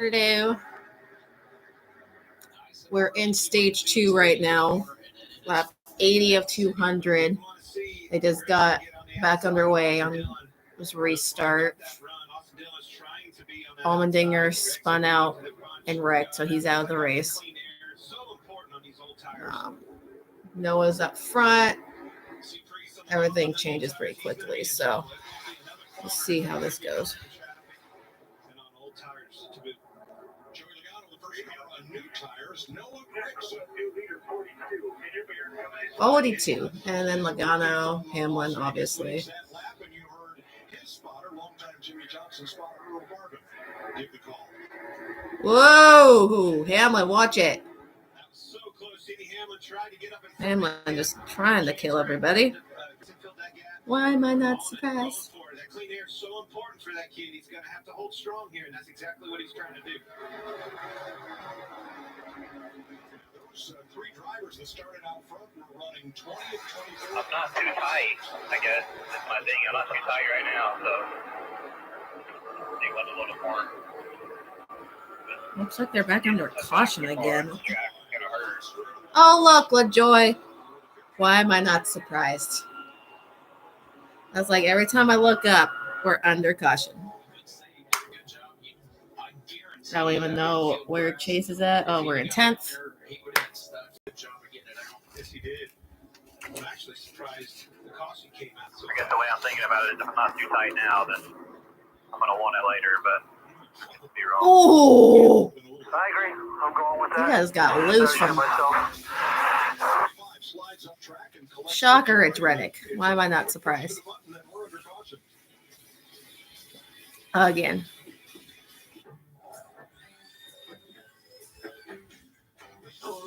Hello. We're in stage 2 right now. Lap 80 of 200. They just got back underway on this restart. Allmendinger spun out and wrecked, so he's out of the race. Noah's up front. Everything changes pretty quickly, so we'll see how this goes. 42, and then Logano, Hamlin, obviously. Whoa, Hamlin, watch it. Hamlin just trying to kill everybody. Why am I not surprised? That clean air is so important for that kid. He's going to have to hold strong here, and that's exactly what he's trying to do. Those three drivers that started out front were running 20 and 23. I'm not too tight, I guess. That's my thing. I'm not too tight right now, so they want a little more. Looks like they're back under caution again. Oh, look, LaJoy. Why am I not surprised? That's like every time I look up, we're under caution. I don't even know where Chase is at. Oh, we're in 10th. I guess the way I'm thinking about it is if I'm not too tight now, then I'm going to want it later, but be wrong. Oh! I agree. I'm going with that. You guys got loose from... Shocker, it's Reddick. Why am I not surprised? Again.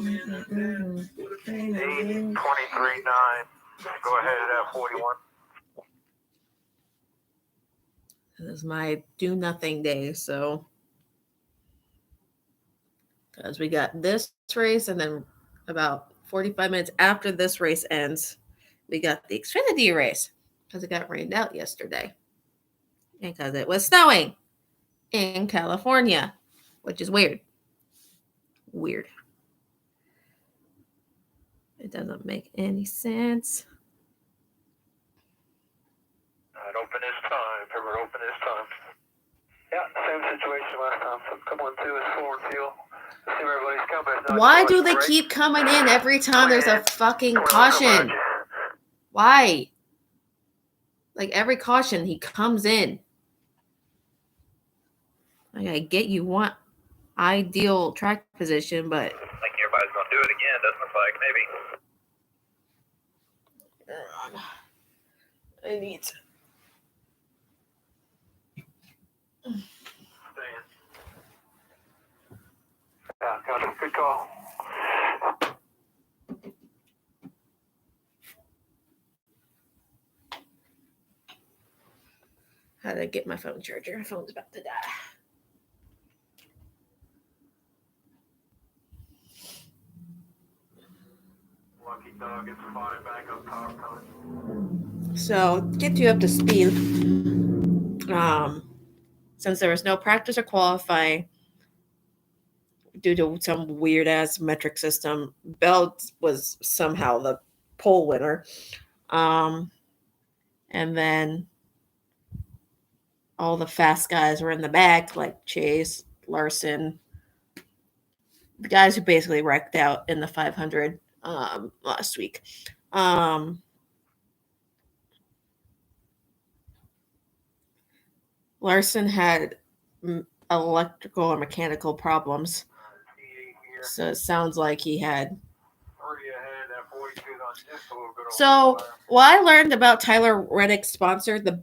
Mm-hmm. 23.9. Go ahead at 41. This is my do nothing day, so because we got this race and then about 45 minutes after this race ends, we got the Xfinity race because it got rained out yesterday and because it was snowing in California, which is weird. Weird. It doesn't make any sense. Not open this time. Ever open this time. Yeah, same situation last time. So come on, two is floor and fuel. See where everybody's coming. Why do they keep coming in every time there's a fucking caution? Why? Like every caution, he comes in. Like I get you want ideal track position, but I think everybody's gonna do it again. Doesn't look like maybe. I need to. Yeah, got it. Good call. How to get my phone charger? My phone's about to die. Lucky dog is flying back up top. So get you up to speed. Since there was no practice or qualifying due to some weird ass metric system, Bell was somehow the pole winner. And then all the fast guys were in the back, like Chase, Larson, the guys who basically wrecked out in the 500 last week. Larson had electrical or mechanical problems, so it sounds like he had. So what I learned about Tyler Reddick's sponsor, the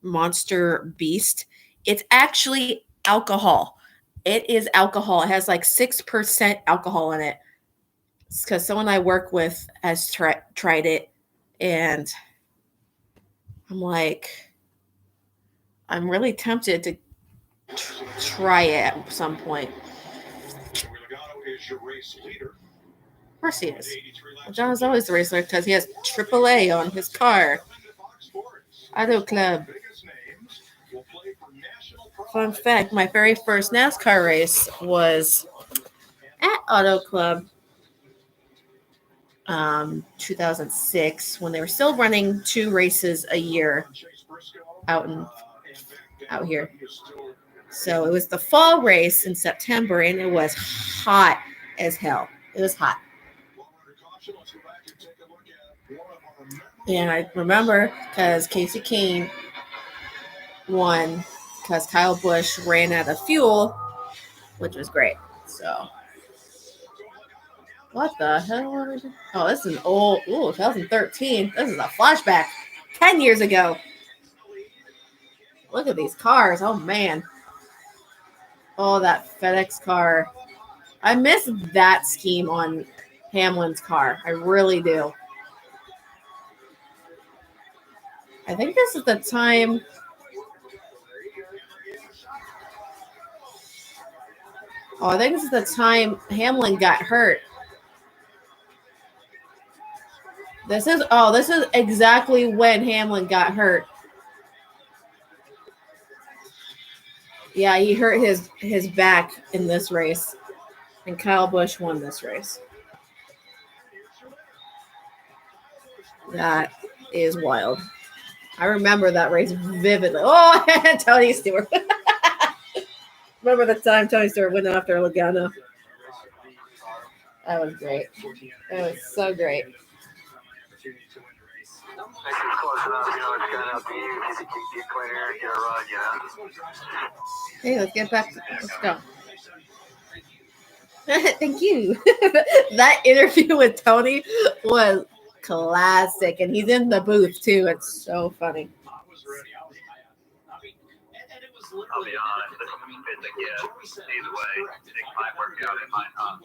Monster Beast, it's actually alcohol. It is alcohol. It has like 6% alcohol in it. It's because someone I work with has tried it, and I'm like, I'm really tempted to try it at some point. Of course he is. Well, John is always the racer because he has AAA on his car. AutoClub. Fun fact, my very first NASCAR race was at AutoClub 2006 when they were still running 2 races a year out here. So it was the fall race in September, and it was hot as hell. It was hot. And I remember because Casey Kane won because Kyle Busch ran out of fuel, which was great. So, what the hell? Oh, this is an old, 2013. This is a flashback. 10 years ago. Look at these cars. Oh, man. Oh, that FedEx car. I miss that scheme on Hamlin's car. I really do. I think this is the time. Oh, I think this is the time Hamlin got hurt. This is exactly when Hamlin got hurt. Yeah, he hurt his back in this race, and Kyle Busch won this race. That is wild. I remember that race vividly. Oh, Tony Stewart. Remember the time Tony Stewart went after Logano? That was great. It was so great. Hey, let's get back. Let's go. Thank you. That interview with Tony was classic, and he's in the booth too. It's so funny. I'll be honest, it's a gift. Either way, it might work out, it might not.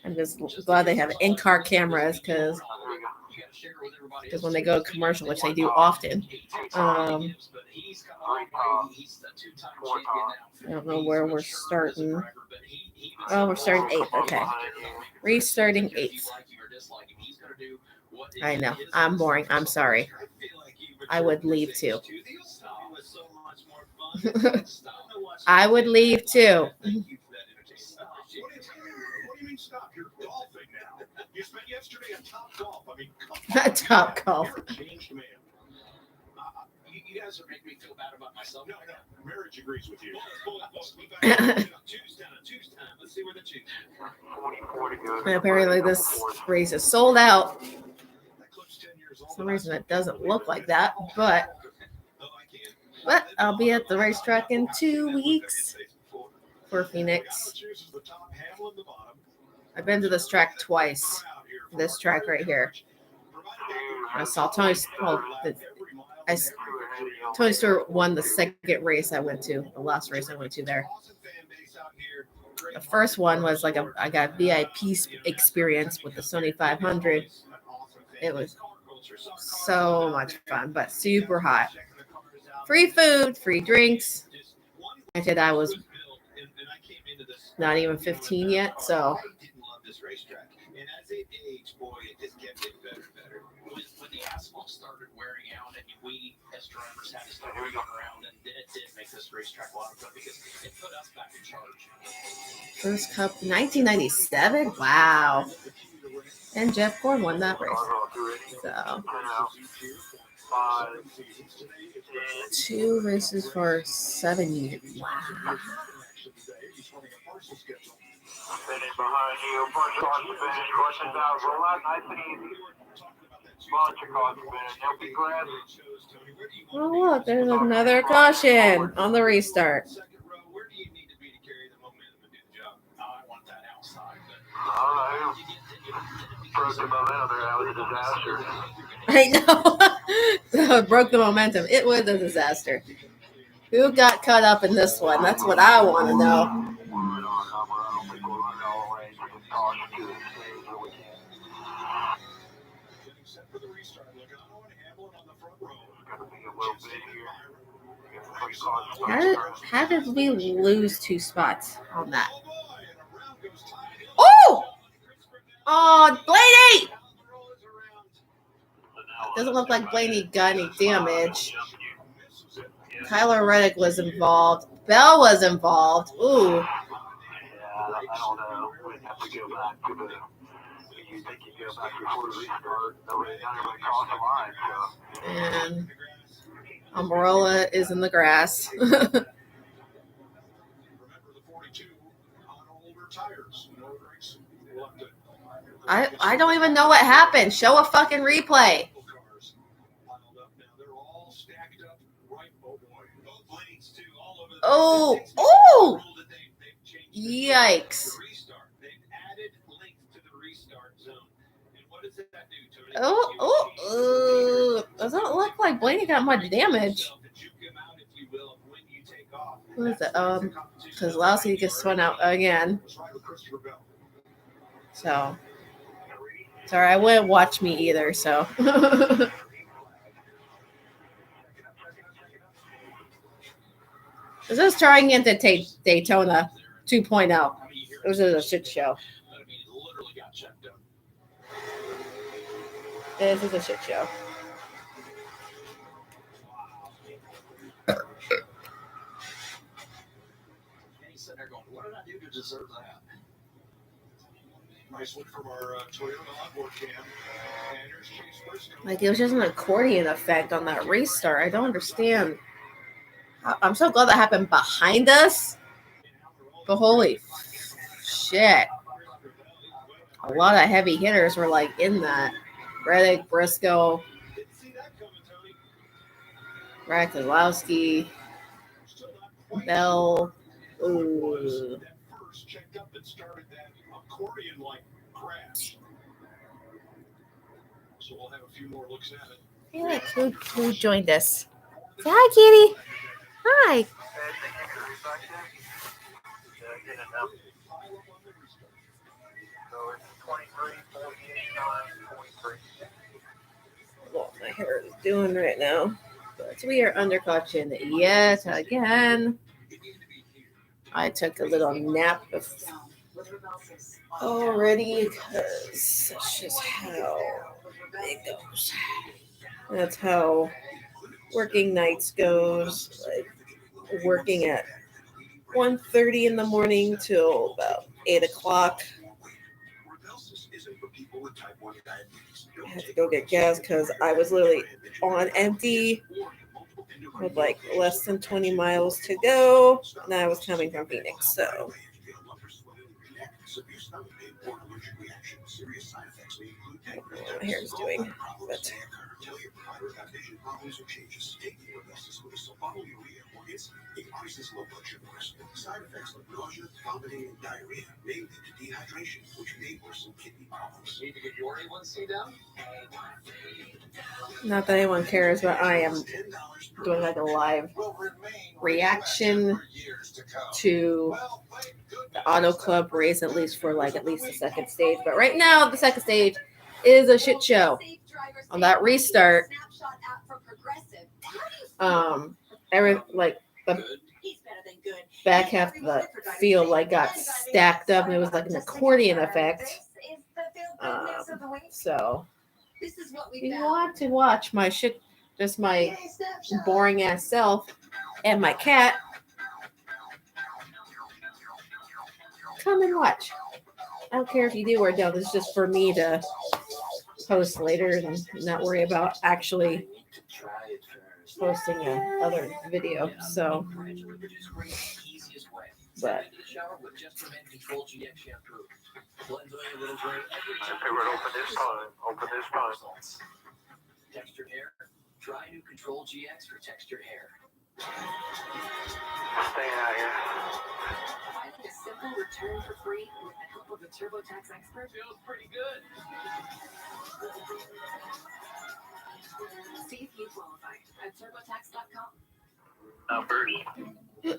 I'm just glad they have in-car cameras because when they go to commercial, which they do often, I don't know where we're starting. Oh, we're starting 8th. Okay. Restarting 8th. I know. I'm boring. I'm sorry. I would leave too. I would leave too. What do you mean stop? You're golfing now. You spent yesterday at Top Golf. I mean, Top Golf. Changed man. You guys are making me feel bad about myself. No, marriage agrees with you. Let's see where the two. Apparently, this race is sold out. For some reason, it doesn't look like that, but I'll be at the racetrack in 2 weeks for Phoenix. I've been to this track twice. This track right here. I saw Tony Stewart won the second race I went to, the last race I went to there. The first one was like I got VIP experience with the Sony 500. It was so much fun, but super hot. Free food, free drinks. Granted, I was not even 15 yet, so. And as it aged, boy, it just kept getting better and better. When the asphalt started wearing out, and we as drivers had to start moving around, and it did make this racetrack a lot of fun because it put us back in charge. First Cup, 1997. Wow. And Jeff Gordon won that race. So 2 races for 7 years. Wow. Finish behind you, bunch across the finish, bushes out, roll out nice and easy. Bunch across the finish, no big grab. Oh, look, there's another caution on the restart. Where do you need to be to carry the momentum and do the job? I want that outside, Alright. Broke the momentum there, that was a disaster. I know. So it broke the momentum. It was a disaster. Who got caught up in this one? That's what I want to know. How did we lose 2 spots on that? Oh! Oh, Blaney! Doesn't look like Blaney got any damage. Tyler Reddick was involved. Bell was involved. Ooh. Yeah, I don't know. We'd have to go back to the. You think you go back before the restart? Nobody crossed the line. So. And Umbrella is in the grass. Remember the 42 on older tires. No drinks. We'll have to I don't even know what happened. Show a fucking replay. cars piled up now. They're all stacked up right. Oh boy. Both lanes too, all over the Oh, It's oh, rule that they've changed the yikes. restart. They've added length to the restart zone. And what does that do, Tony? Oh, doesn't look like Blaney got much damage. What is it? Kozlowski just spun out again. So, sorry, I wouldn't watch me either, so. This is trying into Daytona 2.0. This is a shit show. This is a shit show. Sitting there going, what did I do to deserve that? Nice one from our Toyota onboard cam. And here's Chase Briscoe. Like, it was just an accordion effect on that restart. I don't understand. I'm so glad that happened behind us. But holy shit. A lot of heavy hitters were, like, in that. Reddick, Briscoe, Kozlowski, Bell. Ooh. Checked up and started that accordion-like crash. So we'll have a few more looks at it. Hey, look, who joined us? Say hi, Kitty. Hi. What my hair is doing right now. But we are under caution yet again. I took a little nap already because that's just how it goes. That's how working nights goes. Like working at 1:30 in the morning till about 8 o'clock. I had to go get gas because I was literally on empty with like less than 20 miles to go, and I was coming from Phoenix, so. I don't know what my hair is doing, but. Increases low blood sugars. Side effects like nausea, vomiting, and diarrhea may lead to dehydration, which may worsen kidney problems. Need to get your A1C down? Not that anyone cares, but I am doing like a live reaction to the AutoClub race, at least the second stage. But right now, the second stage is a shit show. On that restart, the back half of the field like got stacked up, and it was like an accordion effect. So if you want to watch my shit, just my boring ass self and my cat, come and watch. I don't care if you do or don't. This is just for me to post later and not worry about actually posting another video. So, but Open this time. Textured hair. Try new Control GX for textured hair. Staying out here. Finding a simple return for free with the help of a TurboTax expert Feels pretty good. See if you qualify at TurboTax.com. Numbers. The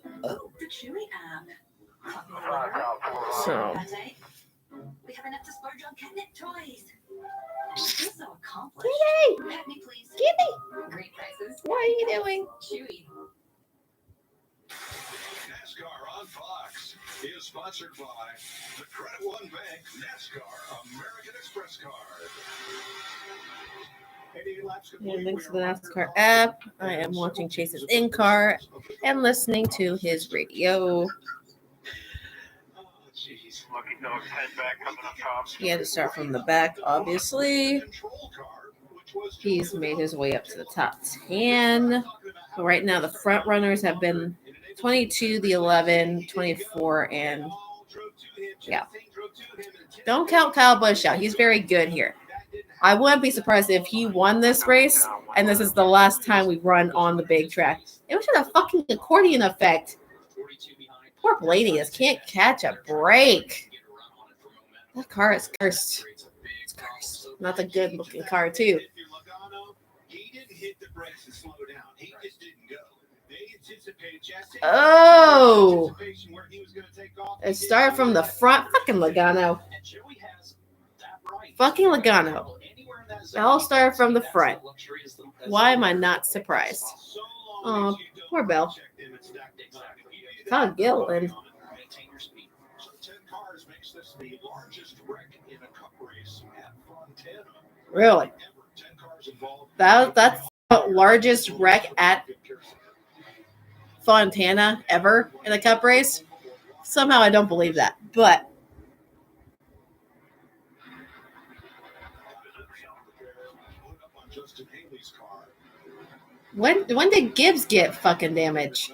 Chewy app. so We have enough to splurge on catnip toys. Feel so accomplished. Kitty, Pet me, please. Kitty, Great prices. what are you doing? Chewy. NASCAR on Fox is sponsored by the Credit One Bank NASCAR American Express card. And thanks to the NASCAR app, I am watching Chase's in-car and listening to his radio. Lucky Dog's head back coming up top. He had to start from the back, obviously. He's made his way up to the top 10. But right now, the front runners have been 22, the 11, 24, and yeah. Don't count Kyle Busch out. He's very good here. I wouldn't be surprised if he won this race, and this is the last time we run on the big track. It was just a fucking accordion effect. Poor Blaney can't catch a break. That car is cursed. It's cursed. Not the good looking car, too. Oh! It started from the front. Fucking Logano. Fucking Logano. It all started from the front. Why am I not surprised? Oh, poor Bell. Todd Gilliland. Really? That's the largest wreck at Fontana ever in a cup race? Somehow I don't believe that. But when did Gibbs get fucking damage?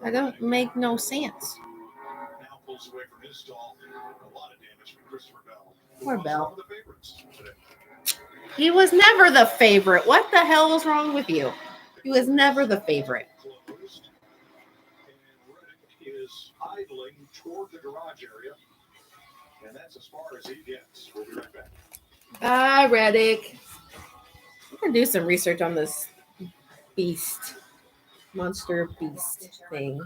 That don't make no sense. Poor Bell. He was never the favorite. What the hell was wrong with you? He was never the favorite. Is idling toward the garage area, and that's as far as he gets. We'll be right back. Bye, Reddick. I'm gonna do some research on this monster beast thing. New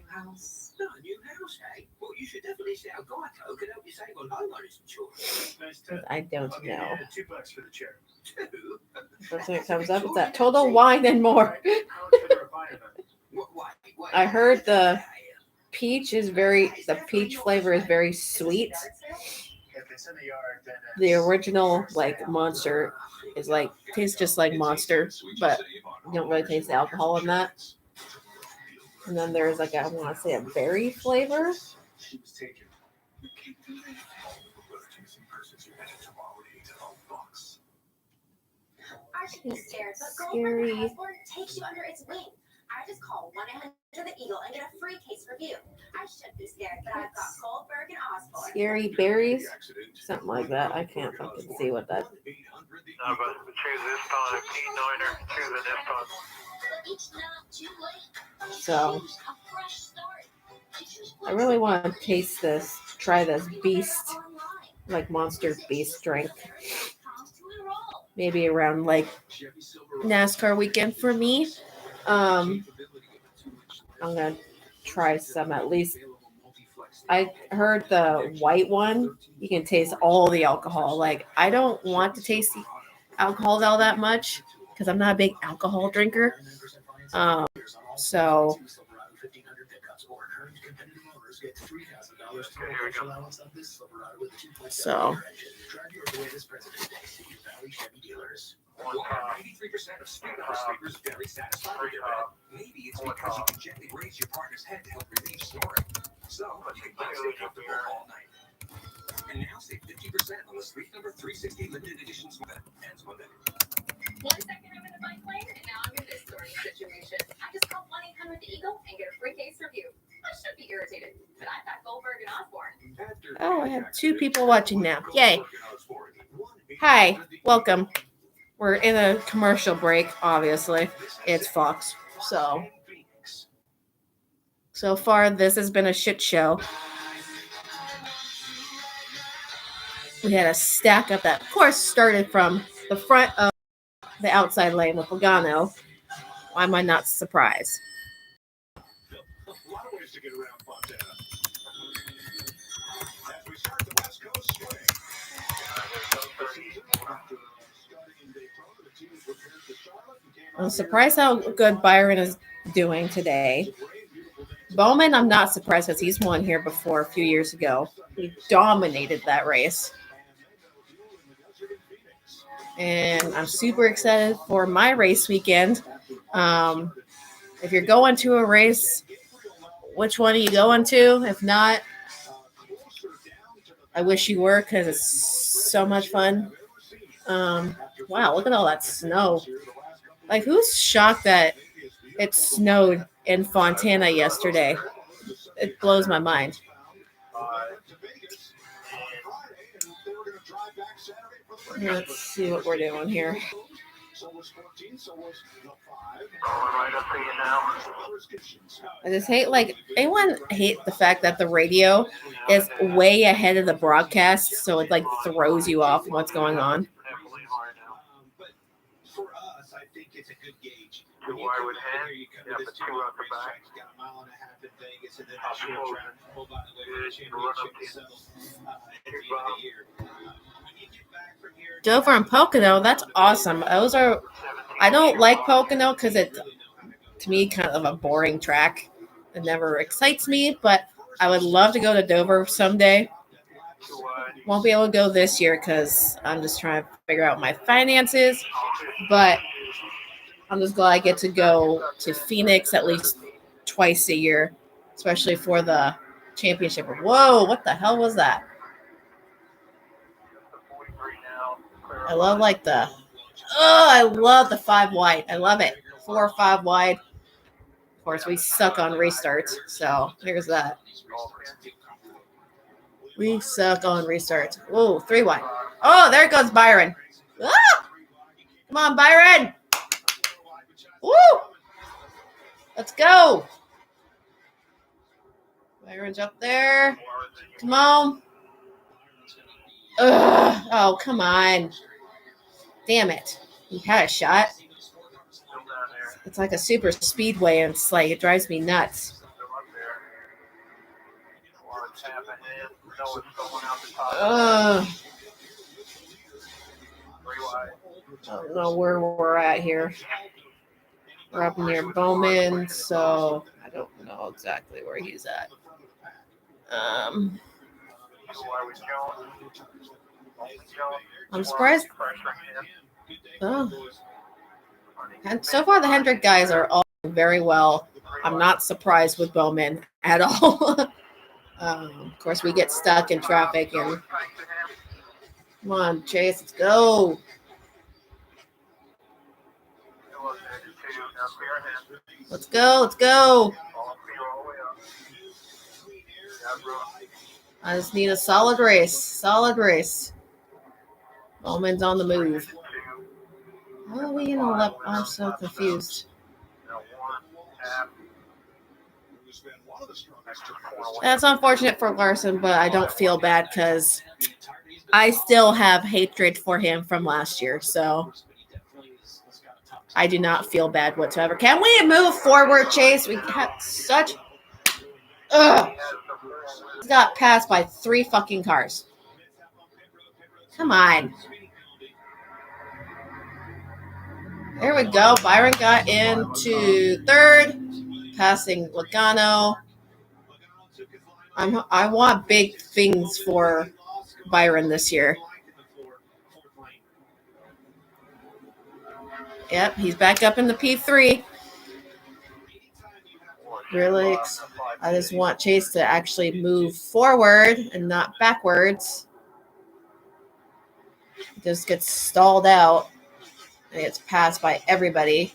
house, eh? Well, you should definitely see how Geico can help you save on homeowners insurance. I don't know. $2 for the chair. Two? That's when it comes up. It's that Total Wine and More. I heard the peach flavor is very sweet. The original Monster is tastes just like Monster, but you don't really taste the alcohol in that. And then there's I want to say a berry flavor. It's scary. Takes you under its wing. I just call 1-800-THE-EAGLE and get a free case review. I shouldn't be scared, but I've got Goldberg and Osborne. Scary berries? Something like that. I can't fucking see what that. No, but choose this time. P9er. Choose it this time. It's not too late. So, Choose a fresh start. I really want to try this beast, Monster Beast drink. Maybe around NASCAR weekend for me. I'm gonna try some at least. I heard the white one, you can taste all the alcohol. I don't want to taste the alcohol all that much because I'm not a big alcohol drinker. So of speedboat sleepers very satisfied with their bed. Maybe it's because you can gently raise your partner's head to help relieve snoring. So, you can stay comfortable all night. And now save 50% on the Sleep Number 360 limited edition bed. Ends Monday. 1 second I'm in the bike lane, and now I'm in this sort of situation. I just call 1-800-THE-EAGLE and get a free case review. I should be irritated, but I've got Goldberg and Osborne. I have 2 people watching now. Yay. Hi, welcome. We're in a commercial break, obviously. It's Fox. So far, this has been a shit show. We had a stack up that, of course, started from the front of the outside lane with Logano. Why am I not surprised? A lot of ways to get around Fontana. As we start the West Coast swing. I'm surprised how good Byron is doing today. Bowman, I'm not surprised because he's won here before a few years ago. He dominated that race. and I'm super excited for my race weekend. If you're going to a race, which one are you going to? If not, I wish you were because it's so much fun. Wow, look at all that snow. Like, who's shocked that it snowed in Fontana yesterday? It blows my mind. Let's see what we're doing here. I just hate, like, anyone hate the fact that the radio is way ahead of the broadcast, so it like throws you off what's going on. But for us, I think it's a good gauge. Two wide hand, you have the two out the back. Got a mile and a half in Vegas, and then the short track. Oh, by the way, the championship settled at the end of the year. Dover and Pocono, that's awesome. Those are, I don't like Pocono because it's, to me, kind of a boring track. It never excites me, but I would love to go to Dover someday. Won't be able to go this year because I'm just trying to figure out my finances, but I'm just glad I get to go to Phoenix at least twice a year, especially for the championship. Whoa, what the hell was that? I love like the, I love the 5 wide. I love it. 4 or 5 wide. Of course, we suck on restarts, so here's that. We suck on restarts. Whoa, 3 wide. Oh, there goes Byron. Ah! Come on, Byron. Woo! Let's go. Byron's up there. Come on. Ugh. Oh, come on. Damn it. He had a shot. It's like a super speedway, and it's like, it drives me nuts. I don't know where we're at here. We're up near Bowman, so I don't know exactly where he's at. I'm surprised. Oh. And so far, the Hendrick guys are all very well. I'm not surprised with Bowman at all. Of course, we get stuck in traffic. And come on, Chase, let's go. Let's go. Let's go. I just need a solid race. Solid race. Bowman's on the move. How are we in the left? I'm so confused. That's unfortunate for Larson, but I don't feel bad because I still have hatred for him from last year. So I do not feel bad whatsoever. Can we move forward, Chase? We have such... Ugh. He got passed by 3 fucking cars. Come on. There we go. Byron got into 3rd, passing Logano. I want big things for Byron this year. Yep, he's back up in the P3. Really, I just want Chase to actually move forward and not backwards. He just gets stalled out. And it's passed by everybody.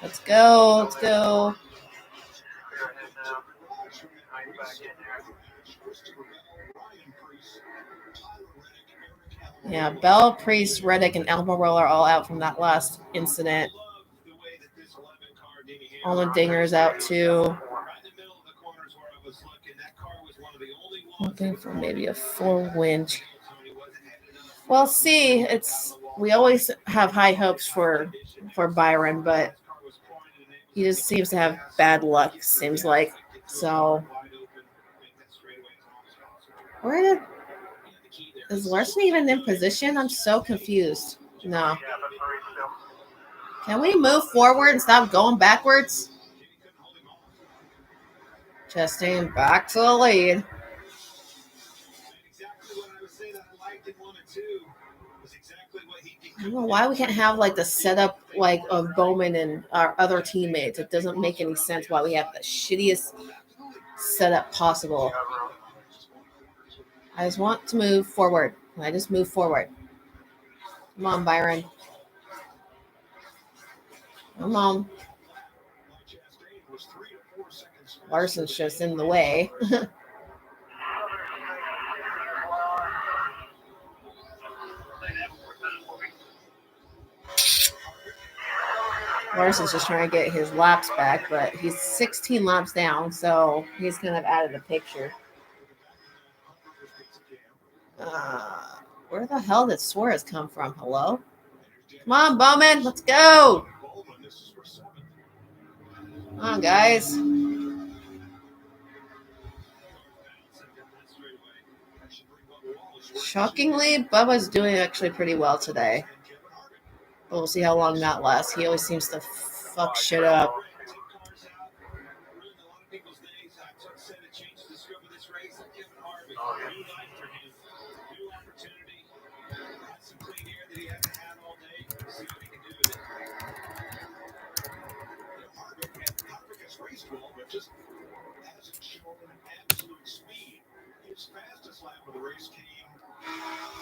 Let's go. Let's go. Yeah, Bell, Priest, Reddick, and Almirola are all out from that last incident. Allmendinger's out too. Looking for maybe a 4-win. Well, see, we always have high hopes for Byron, but he just seems to have bad luck, seems like. So, is Larson even in position? I'm so confused. No. Can we move forward and stop going backwards? Chastain back to the lead. I don't know why we can't have like the setup like of Bowman and our other teammates. It doesn't make any sense why we have the shittiest setup possible. I just want to move forward. I just move forward. Come on, Byron. Come on. Larson's just in the way. Larson's just trying to get his laps back, but he's 16 laps down, so he's kind of out of the picture. Where the hell did Suarez come from? Hello? Come on, Bowman, let's go. Come on, guys. Shockingly, Bubba's doing actually pretty well today. But we'll see how long that lasts. He always seems to fuck shit up. Just hasn't shown absolute speed. His fastest lap of the race came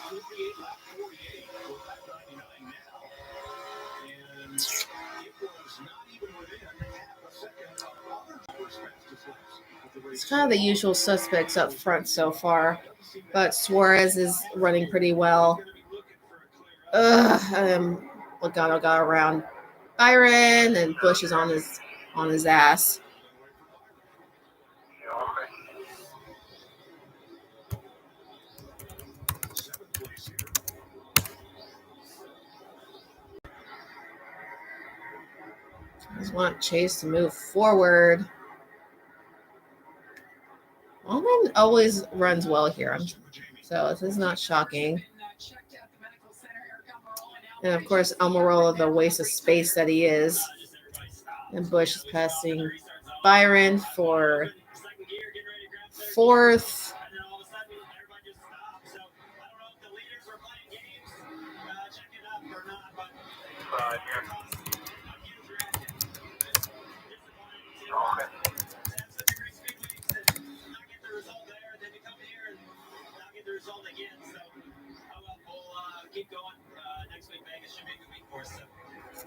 48 lap 48 with lap 99 now. And it was not even within half a second of other drivers' fastest laps of the race. It's kind of the usual suspects up front so far, but Suarez is running pretty well. Logano got around Byron, and Busch is on his ass. I just want Chase to move forward. Almond always runs well here, so this is not shocking. And of course, Almirola, the waste of space that he is. And Busch is passing Byron for fourth. Keep going. Next week, Vegas should be a good week for us. So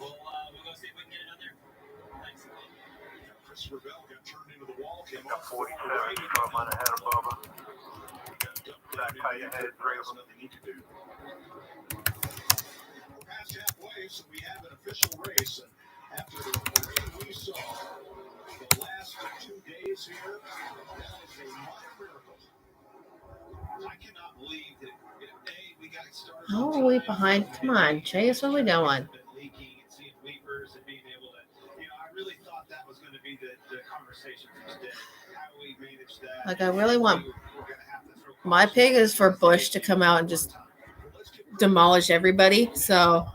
we'll go see if we can get another. Thanks. Christopher Bell got turned into the wall. Came up 47, so I'm on ahead of Bubba. Back tight ahead, Graves. Nothing he can do. We're past halfway, so we have an official race. And after the rain we saw the last 2 days here, that is a minor miracle. I cannot believe that. How are we behind? Come on, Chase, what are we doing? Like, I really want my pick is for Busch to come out and just demolish everybody. So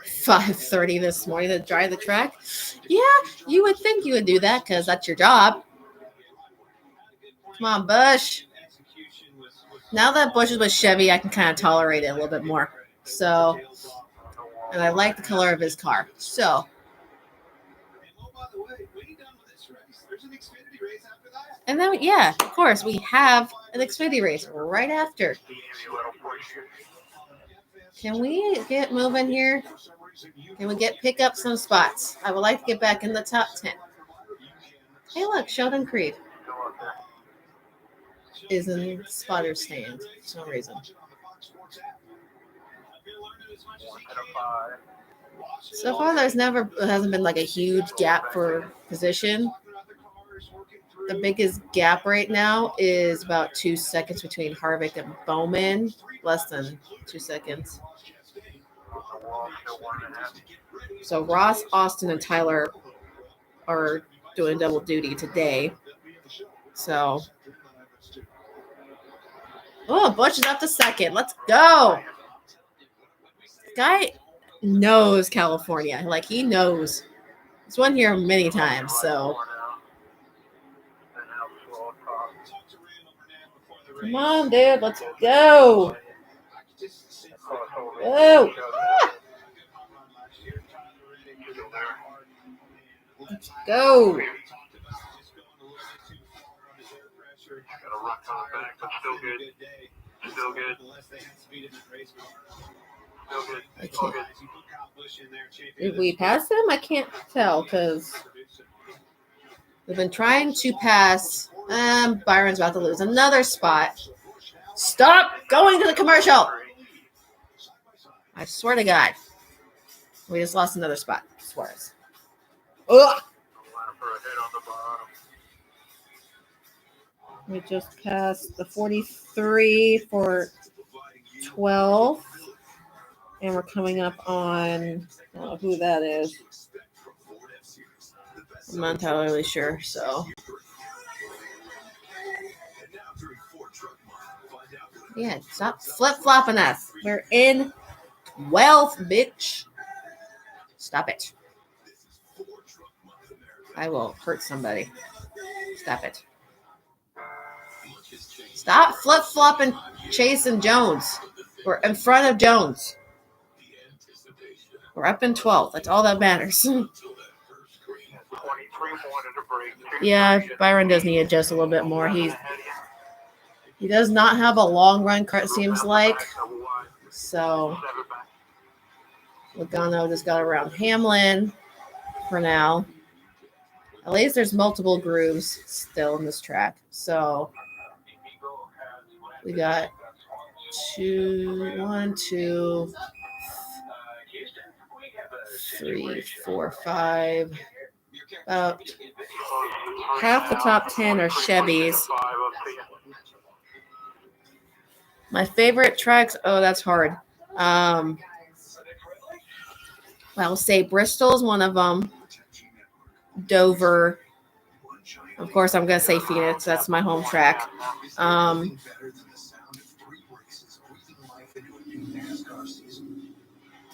5:30 this morning to dry the track. Yeah, you would think you would do that because that's your job. Come on, Busch. Now that Busch is with Chevy, I can kind of tolerate it a little bit more. So, and I like the color of his car. So, and then, yeah, of course, we have an Xfinity race right after. Can we get moving here? Can we pick up some spots? I would like to get back in the top 10. Hey, look, Sheldon Creed is in spotter stand for some reason. So far, there hasn't been like a huge gap for position. The biggest gap right now is about 2 seconds between Harvick and Bowman, less than 2 seconds. So Ross, Austin, and Tyler are doing double duty today. So, Busch is up to second. Let's go. This guy knows California. Like, he knows. He's won here many times, so. Come on, dude. Let's go. Oh. Let's go. Got a rock on the back, but still good. Still good. Still good. I Still can't. good. Did we pass them? I can't tell because we've been trying to pass. Byron's about to lose another spot. Stop going to the commercial. I swear to God. We just lost another spot. Suarez. Ugh. For a hit on the bottom. We just passed the 43 for 12. And we're coming up on, I don't know who that is. I'm not entirely sure. So, yeah, stop flip-flopping us. We're in 12th, bitch. Stop it. I will hurt somebody. Stop it. Stop flip-flopping Chase and Jones. We're in front of Jones. We're up in 12th. That's all that matters. 23 more to break. Yeah, Byron does need to adjust a little bit more. He does not have a long run car, it seems like. So Logano just got around Hamlin for now. At least there's multiple grooves still in this track. So we got 1, 2, 3, 4, 5. About half the top 10 are Chevys. My favorite tracks, oh, that's hard. I'll say Bristol's one of them. Dover. Of course, I'm going to say Phoenix. That's my home track.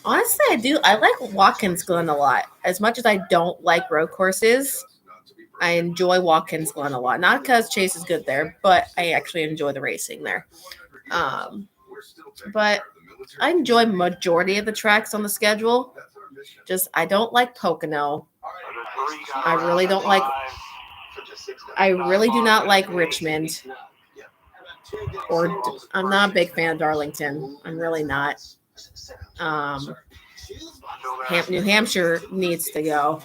Honestly, I like Watkins Glen a lot. As much as I don't like road courses, I enjoy Watkins Glen a lot. Not because Chase is good there, but I actually enjoy the racing there. But I enjoy majority of the tracks on the schedule. Just I don't like Pocono. I really do not like Richmond. Or I'm not a big fan of Darlington. I'm really not. New Hampshire needs to go.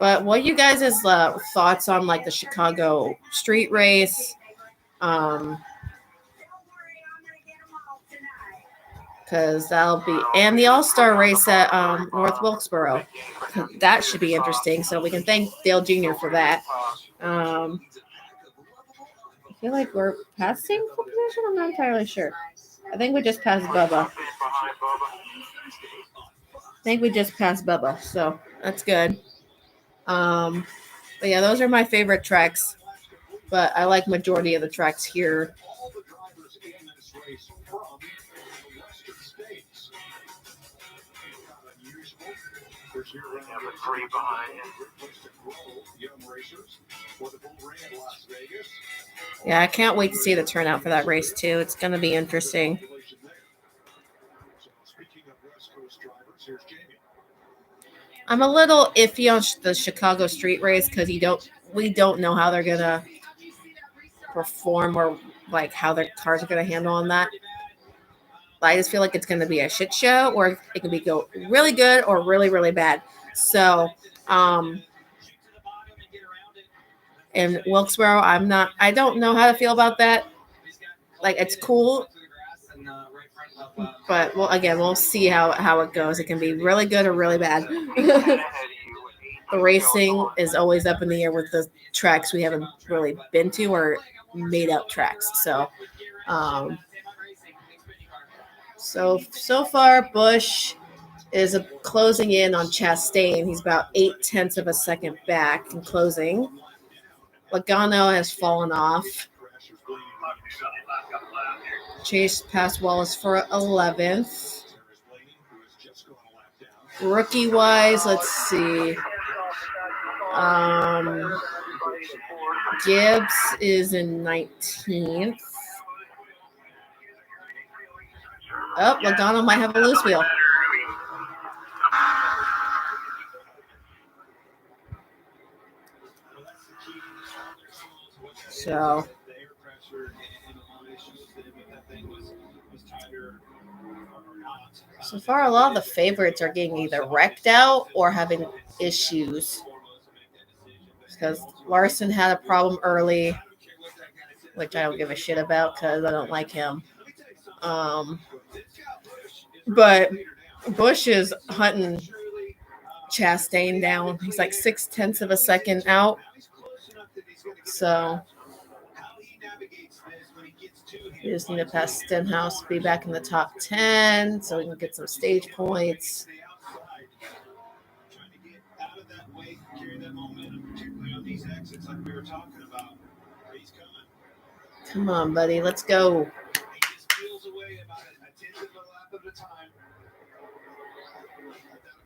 But what you guys' thoughts on like the Chicago street race? Because that'll be, and the All-Star race at North Wilkesboro. That should be interesting. So we can thank Dale Jr. for that. I feel like we're passing for position. I'm not entirely sure. I think we just passed Bubba. So that's good. But yeah, those are my favorite tracks. But I like majority of the tracks here. Yeah, I can't wait to see the turnout for that race too. It's going to be interesting. I'm a little iffy on the Chicago street race because we don't know how they're going to perform or like how their cars are going to handle on that. I just feel like it's going to be a shit show, or it can go really good or really, really bad. So, in Wilkesboro, I don't know how to feel about that. Like, it's cool, but we'll see how it goes. It can be really good or really bad. The racing is always up in the air with the tracks we haven't really been to or made up tracks. So far, Busch is closing in on Chastain. He's about 0.8 of a second back in closing. Logano has fallen off. Chase passed Wallace for 11th. Rookie-wise, let's see. Gibbs is in 19th. Oh, Logano might have a loose wheel. So far, a lot of the favorites are getting either wrecked out or having issues. Because Larson had a problem early, which I don't give a shit about because I don't like him. But Busch is hunting Chastain down. He's like 0.6 of a second out. So we just need to pass Stenhouse, be back in the top 10 so we can get some stage points. Come on, buddy. Let's go.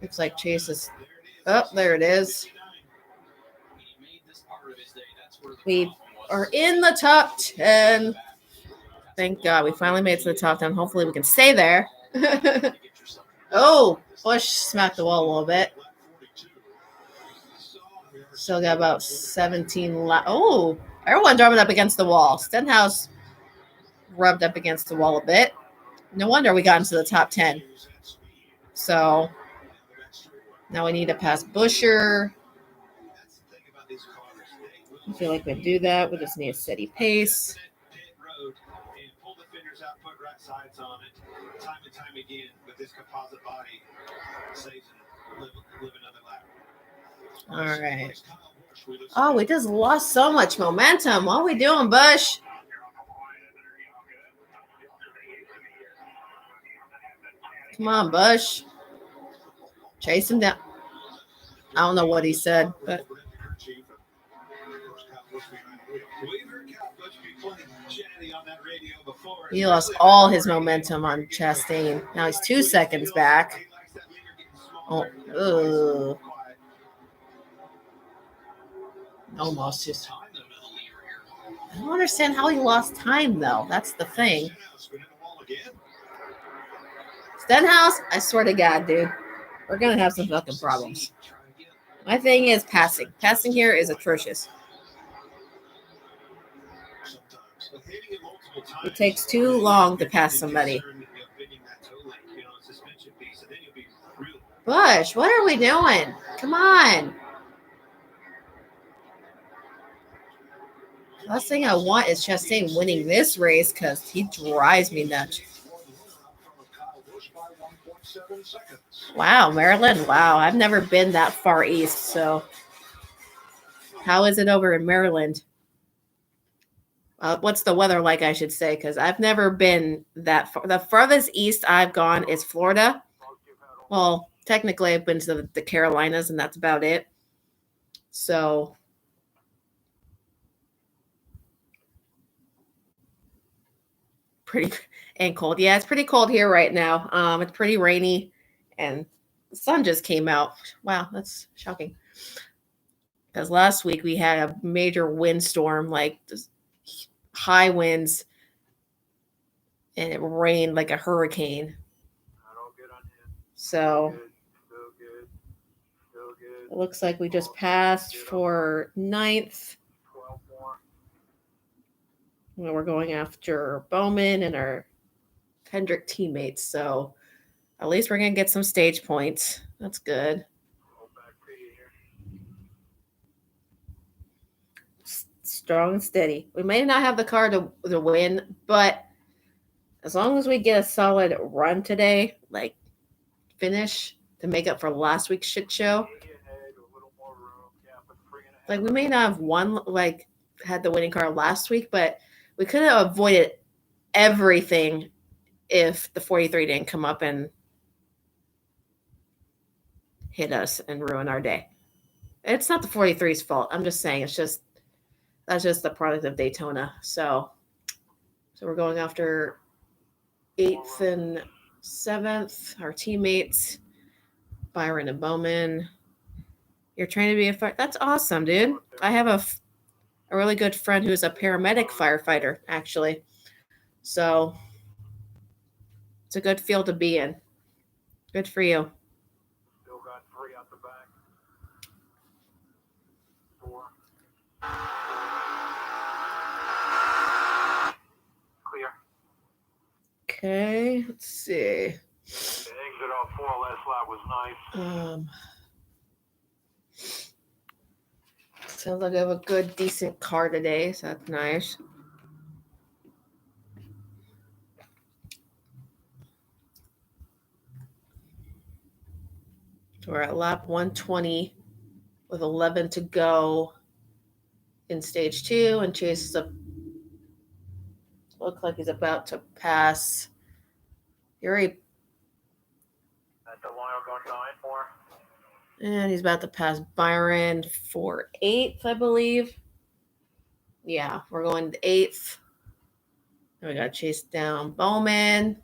Looks like Chase is... Oh, there it is. We are in the top 10. Thank God. We finally made it to the top 10. Hopefully we can stay there. Oh, Busch smacked the wall a little bit. Still got about 17 left. Oh, everyone drumming up against the wall. Stenhouse rubbed up against the wall a bit. No wonder we got into the top 10. So now we need to pass Buescher. I feel like we can do that. We just need a steady pace. All right. Oh, we just lost so much momentum. What are we doing, Busch? Come on, Busch. Chase him down. I don't know what he said, but he lost all his momentum on Chastain. Now he's 2 seconds back. Oh, ugh. Almost just. I don't understand how he lost time, though. That's the thing. Stenhouse, I swear to God, dude, we're going to have some fucking problems. My thing is passing. Passing here is atrocious. It takes too long to pass somebody. Busch, what are we doing? Come on. Last thing I want is Chastain winning this race because he drives me nuts. Wow, Maryland. Wow, I've never been that far east. So how is it over in Maryland? What's the weather like, I should say, because I've never been that far. The farthest east I've gone is Florida. Well, technically, I've been to the Carolinas, and that's about it. So pretty and cold. Yeah, it's pretty cold here right now. It's pretty rainy, and the sun just came out. Wow, that's shocking. Because last week we had a major windstorm, like just high winds, and it rained like a hurricane. So it looks like we just passed for 9th. We're going after Bowman and our Kendrick teammates. So at least we're going to get some stage points. That's good. Strong and steady. We may not have the car to win, but as long as we get a solid run today, like finish to make up for last week's shit show. Like we may not have won, like had the winning car last week, but we could have avoided everything if the 43 didn't come up and hit us and ruin our day. It's not the 43's fault. I'm just saying that's just the product of Daytona. So we're going after 8th and 7th, our teammates, Byron and Bowman. You're trying to be a fight. That's awesome, dude. I have a really good friend who's a paramedic firefighter, actually. So it's a good field to be in. Good for you. Still got 3 out the back. 4. Clear. Okay, let's see. The exit off 4 last lap was nice. Sounds like I have a good, decent car today, so that's nice. We're at lap 120 with 11 to go in stage 2, and Chase is looks like he's about to pass. Yuri, At the line, going 9-4. and he's about to pass Byron for 8th, I believe. Yeah, we're going to 8th. And we got Chase down Bowman.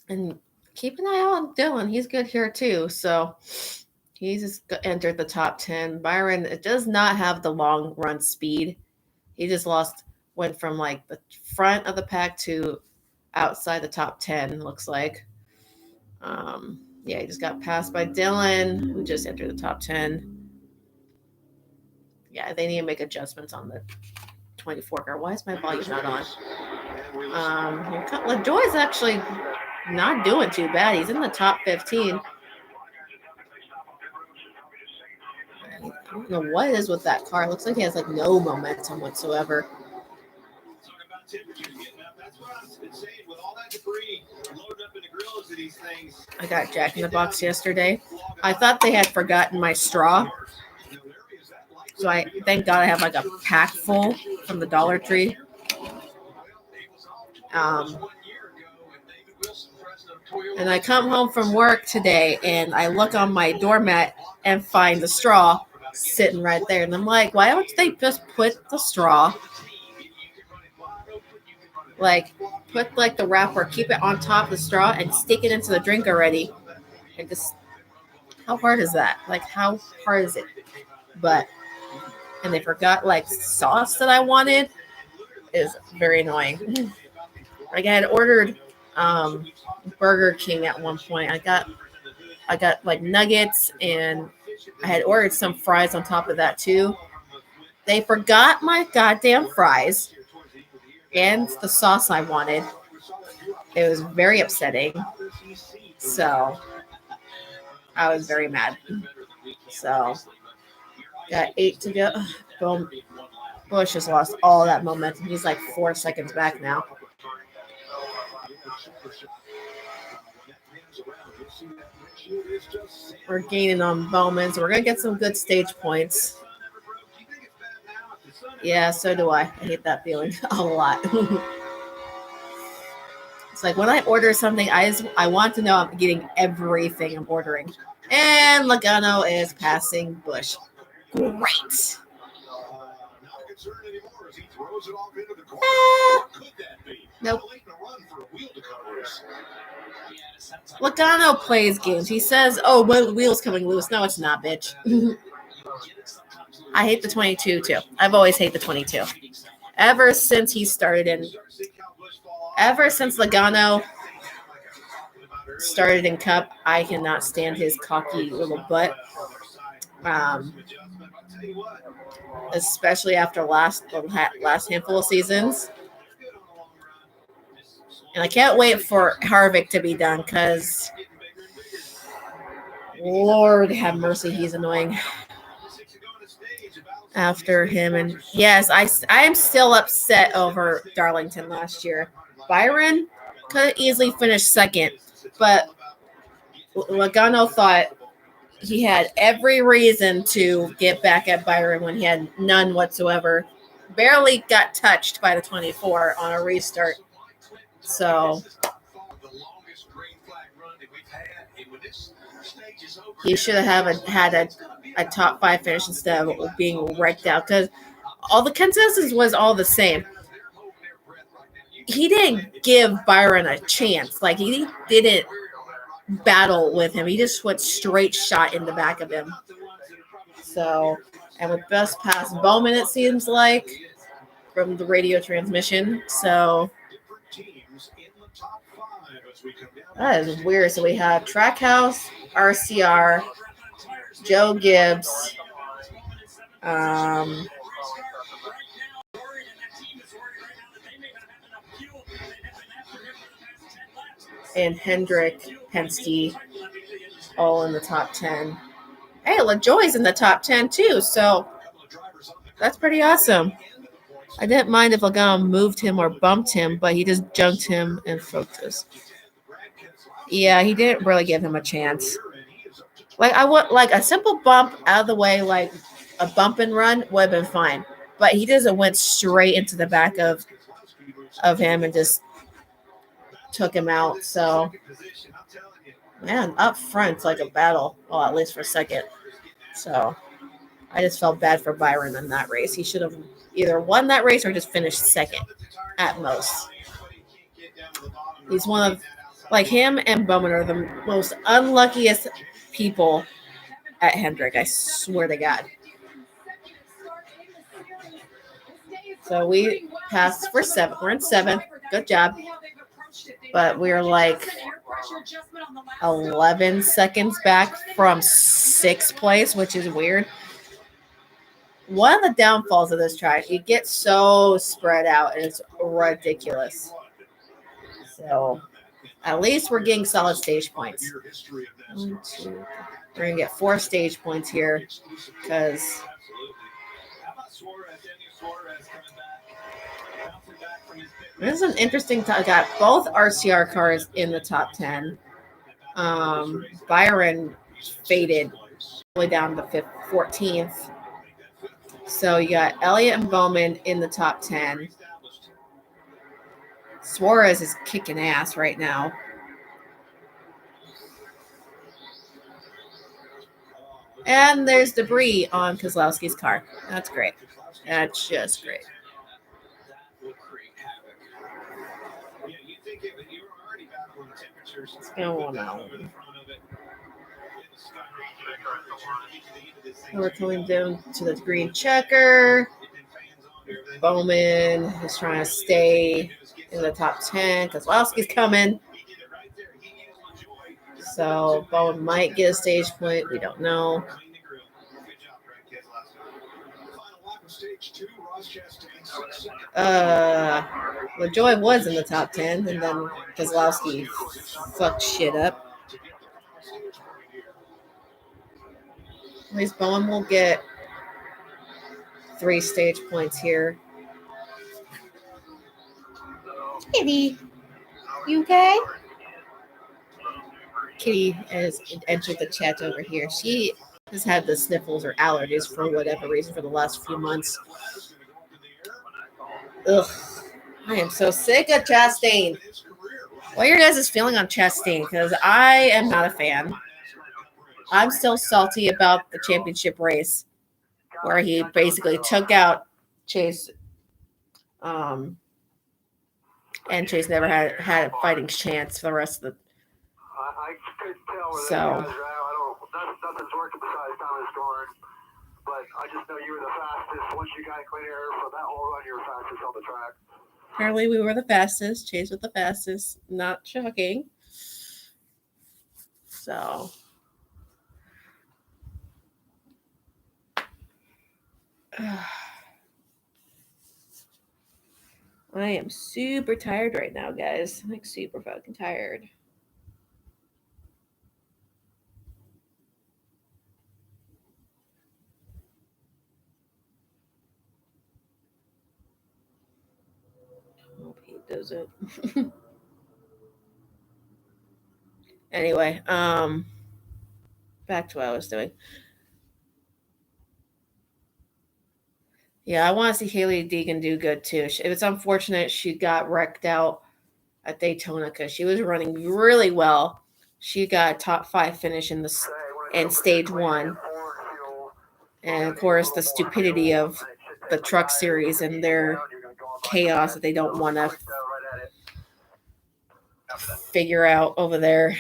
And keep an eye on Dylan. He's good here too. So he's just entered the top 10. Byron does not have the long run speed. He just went from like the front of the pack to outside the top 10, looks like. Yeah, he just got passed by Dylan, who just entered the top 10. Yeah, they need to make adjustments on the 24 car. Why is my volume not on? LaJoy's actually not doing too bad. He's in the top 15. I don't know what it is with that car. It looks like he has like no momentum whatsoever. I got Jack in the Box yesterday. I thought they had forgotten my straw. So thank God I have like a pack full from the Dollar Tree. And I come home from work today and I look on my doormat and find the straw sitting right there. And I'm like, why don't they just put the straw, like put like the wrapper, keep it on top of the straw and stick it into the drink already? And just, how hard is that? Like, how hard is it? And they forgot like sauce that I wanted. Is very annoying. Like I had ordered Burger King at one point. I got like nuggets and I had ordered some fries on top of that too. They forgot my goddamn fries and the sauce I wanted. It was very upsetting. So I was very mad. So got 8 to go. Boom. Bush has lost all that momentum. He's like 4 seconds back now. We're gaining on Bowman, so we're going to get some good stage points. Yeah, so do I. I hate that feeling a lot. It's like when I order something, I want to know I'm getting everything I'm ordering. And Logano is passing Bush. Great. Nope. Logano plays games. He says, oh, well, wheel's coming loose. No, it's not, bitch. I hate the 22, too. I've always hated the 22. Ever since Logano started in Cup, I cannot stand his cocky little butt. Especially after the last handful of seasons. And I can't wait for Harvick to be done because, Lord have mercy, he's annoying. After him, and yes, I am still upset over Darlington last year. Byron could easily finish second, but Logano thought he had every reason to get back at Byron when he had none whatsoever. Barely got touched by the 24 on a restart. So he should have had a top 5 finish instead of being wrecked out, because all the consensus was all the same. He didn't give Byron a chance. Like, he didn't battle with him. He just went straight shot in the back of him. So, and with best pass Bowman, it seems like from the radio transmission. So that is weird. So we have Trackhouse, RCR, Joe Gibbs, and Hendrick Penske all in the top 10. Hey, LaJoy's in the top 10 too, so that's pretty awesome. I didn't mind if Logano moved him or bumped him, but he just junked him and focused. Yeah, he didn't really give him a chance. Like I want like a simple bump out of the way, like a bump and run would have been fine. But he just went straight into the back of him and just took him out. So man, up front's like a battle. Well, at least for a second. So I just felt bad for Byron in that race. He should have either won that race or just finished second at most. He's one of, like him and Bowman are the most unluckiest people at Hendrick. I swear to God. So we passed for 7th. We're in 7th. Good job. But we're like 11 seconds back from 6th place, which is weird. One of the downfalls of this track, you get so spread out and it's ridiculous. So at least we're getting solid stage points. 1, 2, we're going to get 4 stage points here because this is an interesting time. I got both RCR cars in the top 10. Byron faded all the way down to 14th. So you got Elliott and Bowman in the top 10. Suarez is kicking ass right now. And there's debris on Keselowski's car. That's great. That's just great. What's going on? We're coming down to the green checker. Bowman is trying to stay in the top 10. Keselowski's coming. So Bowman might get a stage point. We don't know. LaJoy was in the top 10, and then Keselowski fucked shit up. At least Bowman will get 3 stage points here. Kitty, you okay? Kitty has entered the chat over here. She has had the sniffles or allergies for whatever reason for the last few months. Ugh, I am so sick of Chastain. What are your guys' feeling on Chastain? Because I am not a fan. I'm still salty about the championship race where he basically took out Chase. And Chase never had a fighting chance for the rest of the. I could tell. So. Nothing's working besides Thomas scoring. But I just know you were the fastest. Once you got clean air for that whole run, you were fastest on the track. Apparently, we were the fastest. Chase was the fastest. Not shocking. So. I am super tired right now, guys. I'm like super fucking tired. Hope he does it. Anyway, back to what I was doing. Yeah, I want to see Haley Deegan do good too. It's unfortunate she got wrecked out at Daytona because she was running really well. She got a top 5 finish in stage 1. And of course, the stupidity of the truck series and their chaos that they don't want to figure out over there.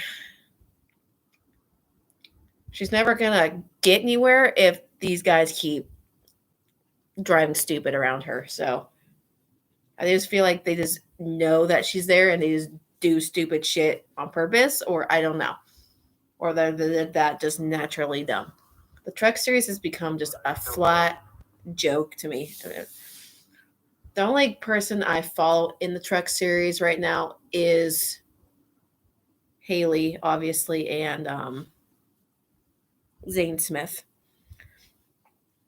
She's never going to get anywhere if these guys keep driving stupid around her. So I just feel like they just know that she's there and they just do stupid shit on purpose, or I don't know, or they're that just naturally dumb. The truck series has become just a flat joke to me. The only person I follow in the truck series right now is Haley, obviously, and Zane Smith.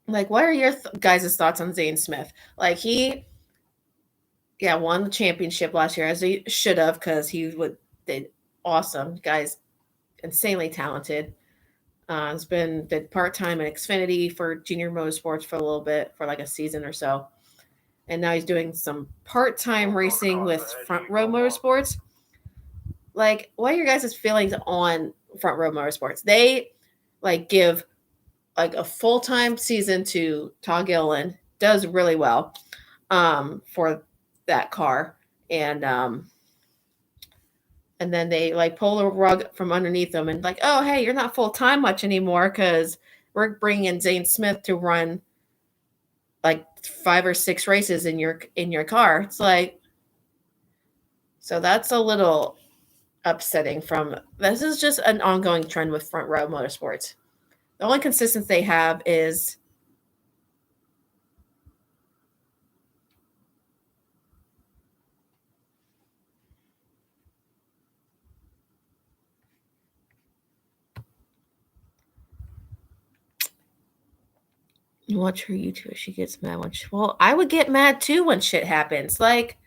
Like, what are your guys' thoughts on Zane Smith? Like, he, yeah, won the championship last year as he should have because he did awesome. Guy's insanely talented. Has been did part time in Xfinity for Junior Motorsports for a little bit for like a season or so, and now he's doing some part time racing with Front Row Motorsports. Like, what are your guys' feelings on Front Row Motorsports? They like give like a full time season to Todd Gilliland, does really well for that car, and then they like pull the rug from underneath them and like, oh hey, you're not full time much anymore because we're bringing in Zane Smith to run like 5 or 6 races in your car. It's like, so that's a little upsetting. From this is just an ongoing trend with Front Row Motorsports. The only consistency they have is watch her YouTube. She gets mad when well, I would get mad too when shit happens. Like,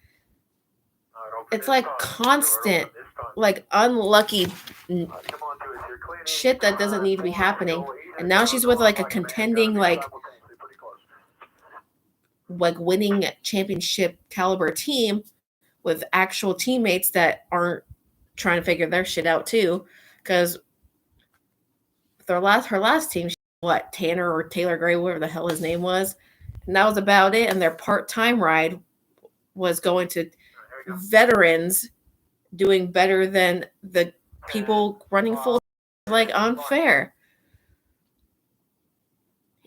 it's like constant, like unlucky shit that doesn't need to be happening. And now she's with like a contending, like winning championship caliber team with actual teammates that aren't trying to figure their shit out too. Because her last team, what, Tanner or Taylor Gray, whatever the hell his name was, and that was about it. And their part-time ride was going to veterans doing better than the people running full. Like, unfair.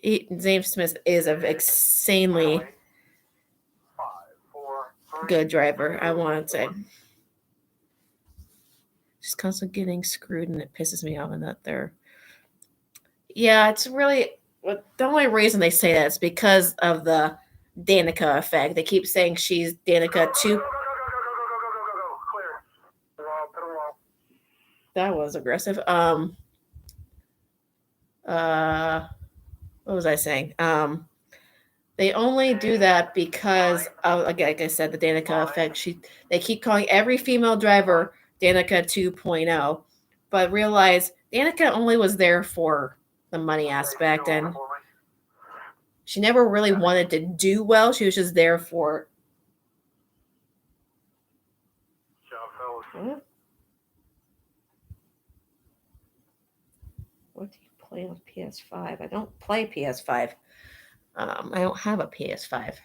Zane Smith is an insanely good driver, I want to say. Just constantly getting screwed, and it pisses me off. And that they're, yeah, it's really the only reason they say that is because of the Danica effect. They keep saying she's Danica 2. That was aggressive. What was I saying? They only do that because of, like I said, the Danica effect. They keep calling every female driver Danica 2.0, but realize Danica only was there for the money aspect, and she never really wanted to do well. She was just there for. What do you play on PS5? I don't play PS5. I don't have a PS5.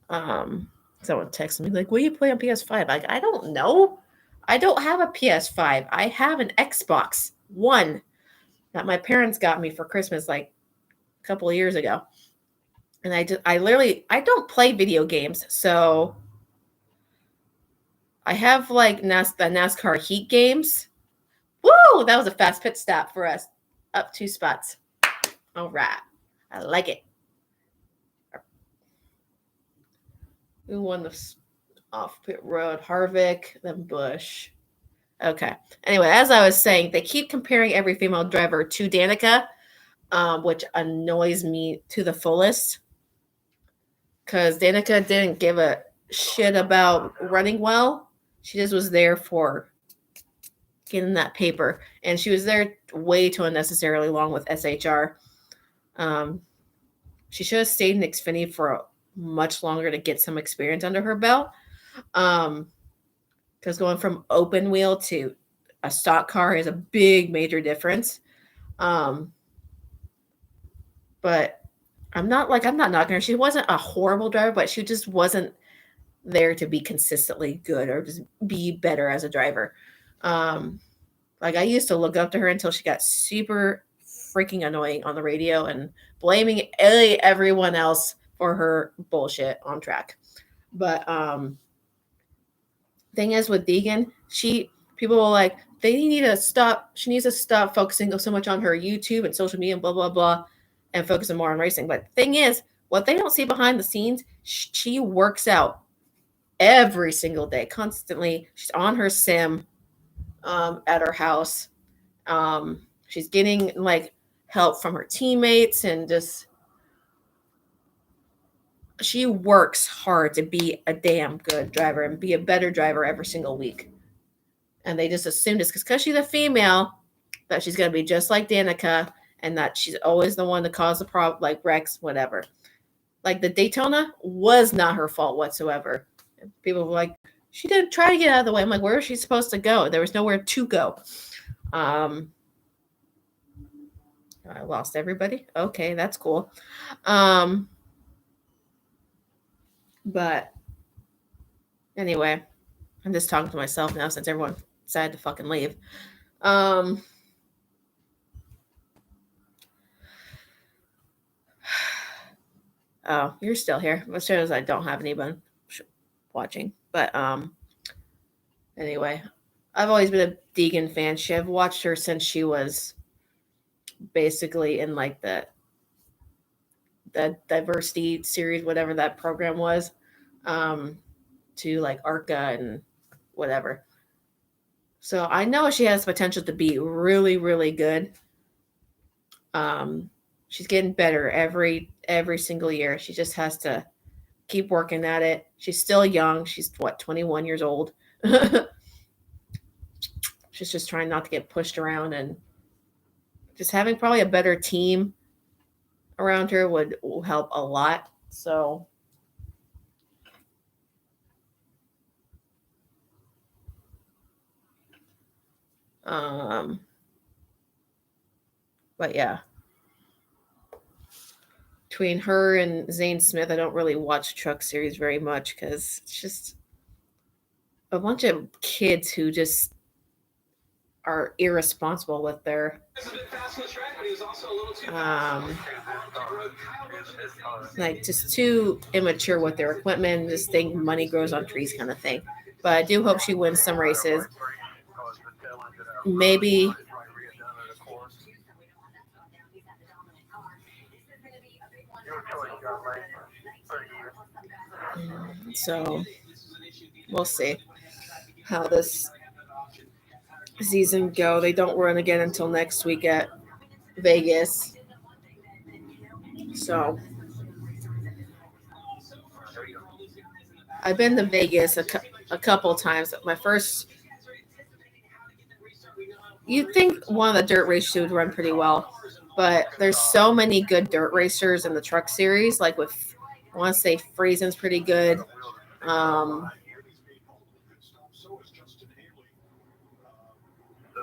Someone texted me like, "What do you play on PS5?" Like, I don't know. I don't have a PS5. I have an Xbox One that my parents got me for Christmas like a couple of years ago, and I don't play video games, so I have like the NASCAR Heat games. Woo! That was a fast pit stop for us. Up 2 spots. All right. I like it. Who won the off pit road? Harvick, then Busch. Okay. Anyway, as I was saying, they keep comparing every female driver to Danica, which annoys me to the fullest. Because Danica didn't give a shit about running well. She just was there for getting that paper. And she was there way too unnecessarily long with SHR. She should have stayed in Xfinity for much longer to get some experience under her belt. Because going from open wheel to a stock car is a big major difference. But I'm not knocking her. She wasn't a horrible driver, but she just wasn't there to be consistently good or just be better as a driver. Like, I used to look up to her until she got super freaking annoying on the radio and blaming everyone else for her bullshit on track. But thing is with Deegan, people were like, they need to stop. She needs to stop focusing so much on her YouTube and social media and blah blah blah, and focusing more on racing. But thing is, what they don't see behind the scenes, she works out every single day, constantly. She's on her sim at her house. She's getting like help from her teammates and just she works hard to be a damn good driver and be a better driver every single week. And they just assumed it's because she's a female that she's going to be just like Danica and that she's always the one to cause the problem, like Rex, whatever. Like the Daytona was not her fault whatsoever. People were like, she didn't try to get out of the way. I'm like, where is she supposed to go? There was nowhere to go. I lost everybody. Okay, that's cool. But anyway, I'm just talking to myself now since everyone decided to fucking leave. Oh, you're still here. As soon as I don't have anyone watching. But anyway, I've always been a Deegan fan. I've watched her since she was basically in like the diversity series, whatever that program was, to like ARCA and whatever. So I know she has potential to be really, really good. She's getting better every single year. She just has to keep working at it. She's still young. She's 21 years old. She's just trying not to get pushed around, and just having probably a better team around her will help a lot. So but yeah, between her and Zane Smith, I don't really watch Truck Series very much because it's just a bunch of kids who just are irresponsible with their like just too immature with their equipment, just think money grows on trees kind of thing. But I do hope she wins some races. Maybe so we'll see how this season go. They don't run again until next week at Vegas. So I've been to Vegas a couple times. My first, you'd think one of the dirt races would run pretty well, but there's so many good dirt racers in the Truck Series. Like with, I want to say Friesen's pretty good.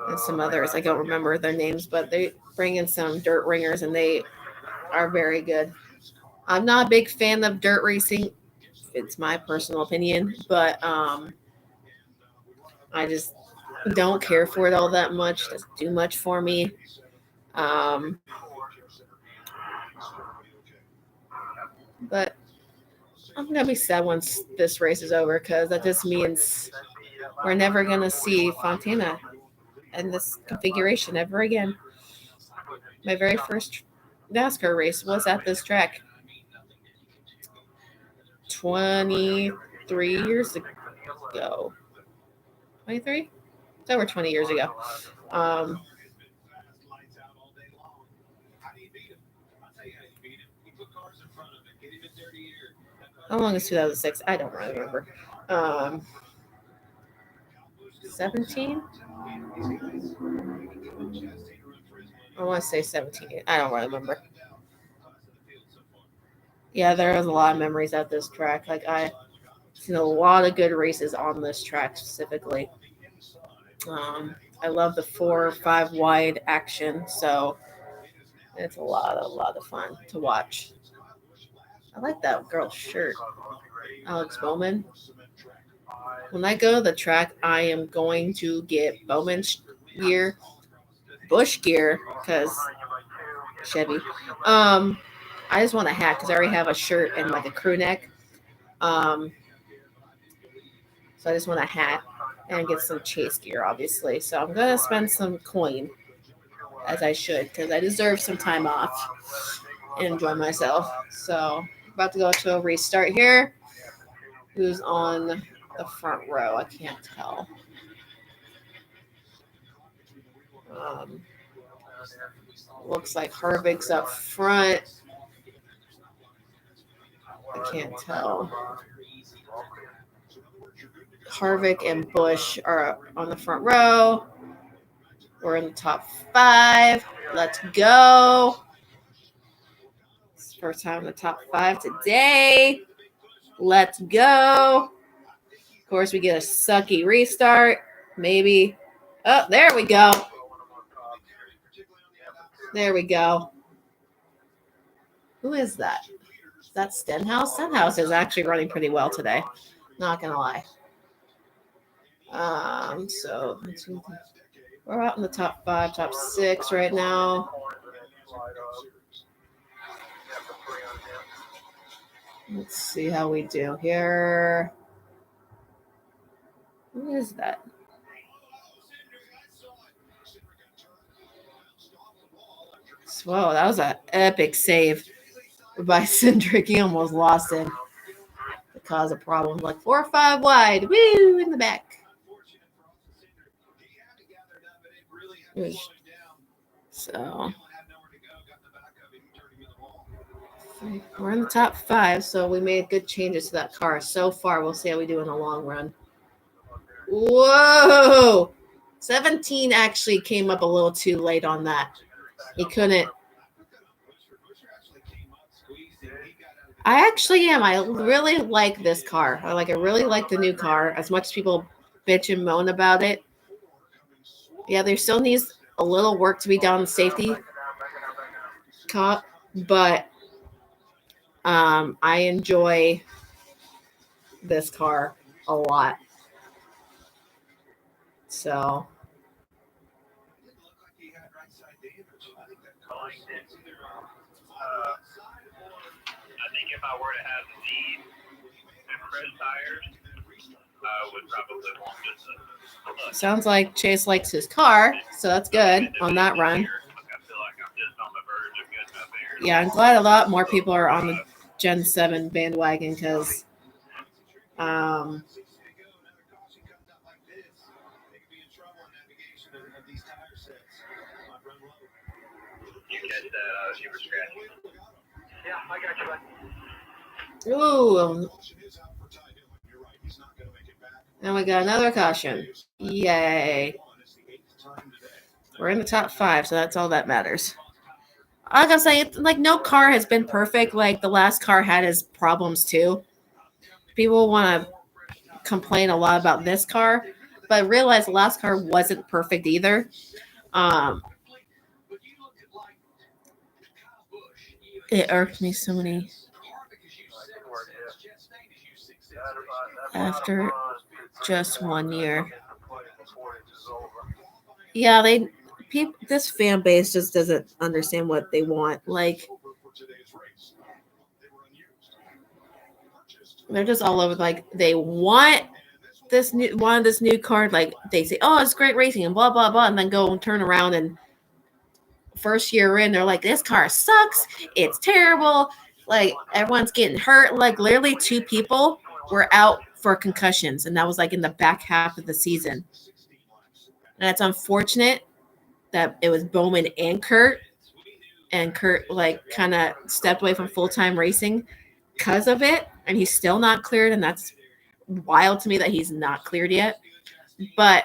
And some others, I don't remember their names, but they bring in some dirt ringers and they are very good. I'm not a big fan of dirt racing. It's my personal opinion, but I just don't care for it all that much. It doesn't do much for me. But I'm gonna be sad once this race is over because that just means we're never gonna see Fontana in this configuration ever again. My very first NASCAR race was at this track 23 years ago. 23? It's over 20 years ago. How long is 2006? I don't really remember. 17? I want to say 17. I don't really remember. Yeah, there was a lot of memories at this track. Like I've seen a lot of good races on this track specifically. I love the 4 or 5 wide action, so it's a lot of fun to watch. I like that girl's shirt, Alex Bowman. When I go to the track, I am going to get Bowman gear, Bush gear, because Chevy. I just want a hat because I already have a shirt and like a crew neck. So I just want a hat and get some chase gear, obviously. So I'm gonna spend some coin, as I should, because I deserve some time off and enjoy myself. So about to go to a restart here. Who's on the front row? I can't tell. Looks like Harvick's up front. I can't tell. Harvick and Busch are on the front row. We're in the top 5. Let's go. It's the first time in the top 5 today. Let's go. Of course, we get a sucky restart. Maybe. Oh, there we go. There we go. Who is that? Is that Stenhouse? Stenhouse is actually running pretty well today. Not gonna lie. So we're out in the top 5, top 6 right now. Let's see how we do here. Who is that? Whoa, that was an epic save by Cindric. He almost lost it. To cause a problem. Like 4 or 5 wide. Woo! In the back. So we're in the top 5, so we made good changes to that car so far. We'll see how we do in the long run. Whoa! 17 actually came up a little too late on that. He couldn't. I actually am. I really like this car. I really like the new car. As much as people bitch and moan about it. Yeah, there still needs a little work to be done on the safety cut, but I enjoy this car a lot. So I think if I were to have the need and fresh tires, I would probably want just a sounds like Chase likes his car, so that's good on that run. I feel like I'm just on the verge of getting up there. Yeah, I'm glad a lot more people are on the Gen 7 bandwagon because You catch that, you were scratching. Yeah, I got you. ooh, and we got another caution. Yay. We're in the top 5, so that's all that matters. Like I say, like no car has been perfect. Like the last car had its problems too. People want to complain a lot about this car, but I realize the last car wasn't perfect either. It irked me so many after just 1 year. Yeah, this fan base just doesn't understand what they want. Like they're just all over. Like they want this new card. Like they say, oh, it's great racing and blah blah blah, and then go and turn around and first year in, they're like, this car sucks. It's terrible. Like everyone's getting hurt. Like literally 2 people were out for concussions, and that was like in the back half of the season. And it's unfortunate that it was Bowman and Kurt like kind of stepped away from full-time racing because of it, and he's still not cleared, and that's wild to me that he's not cleared yet. But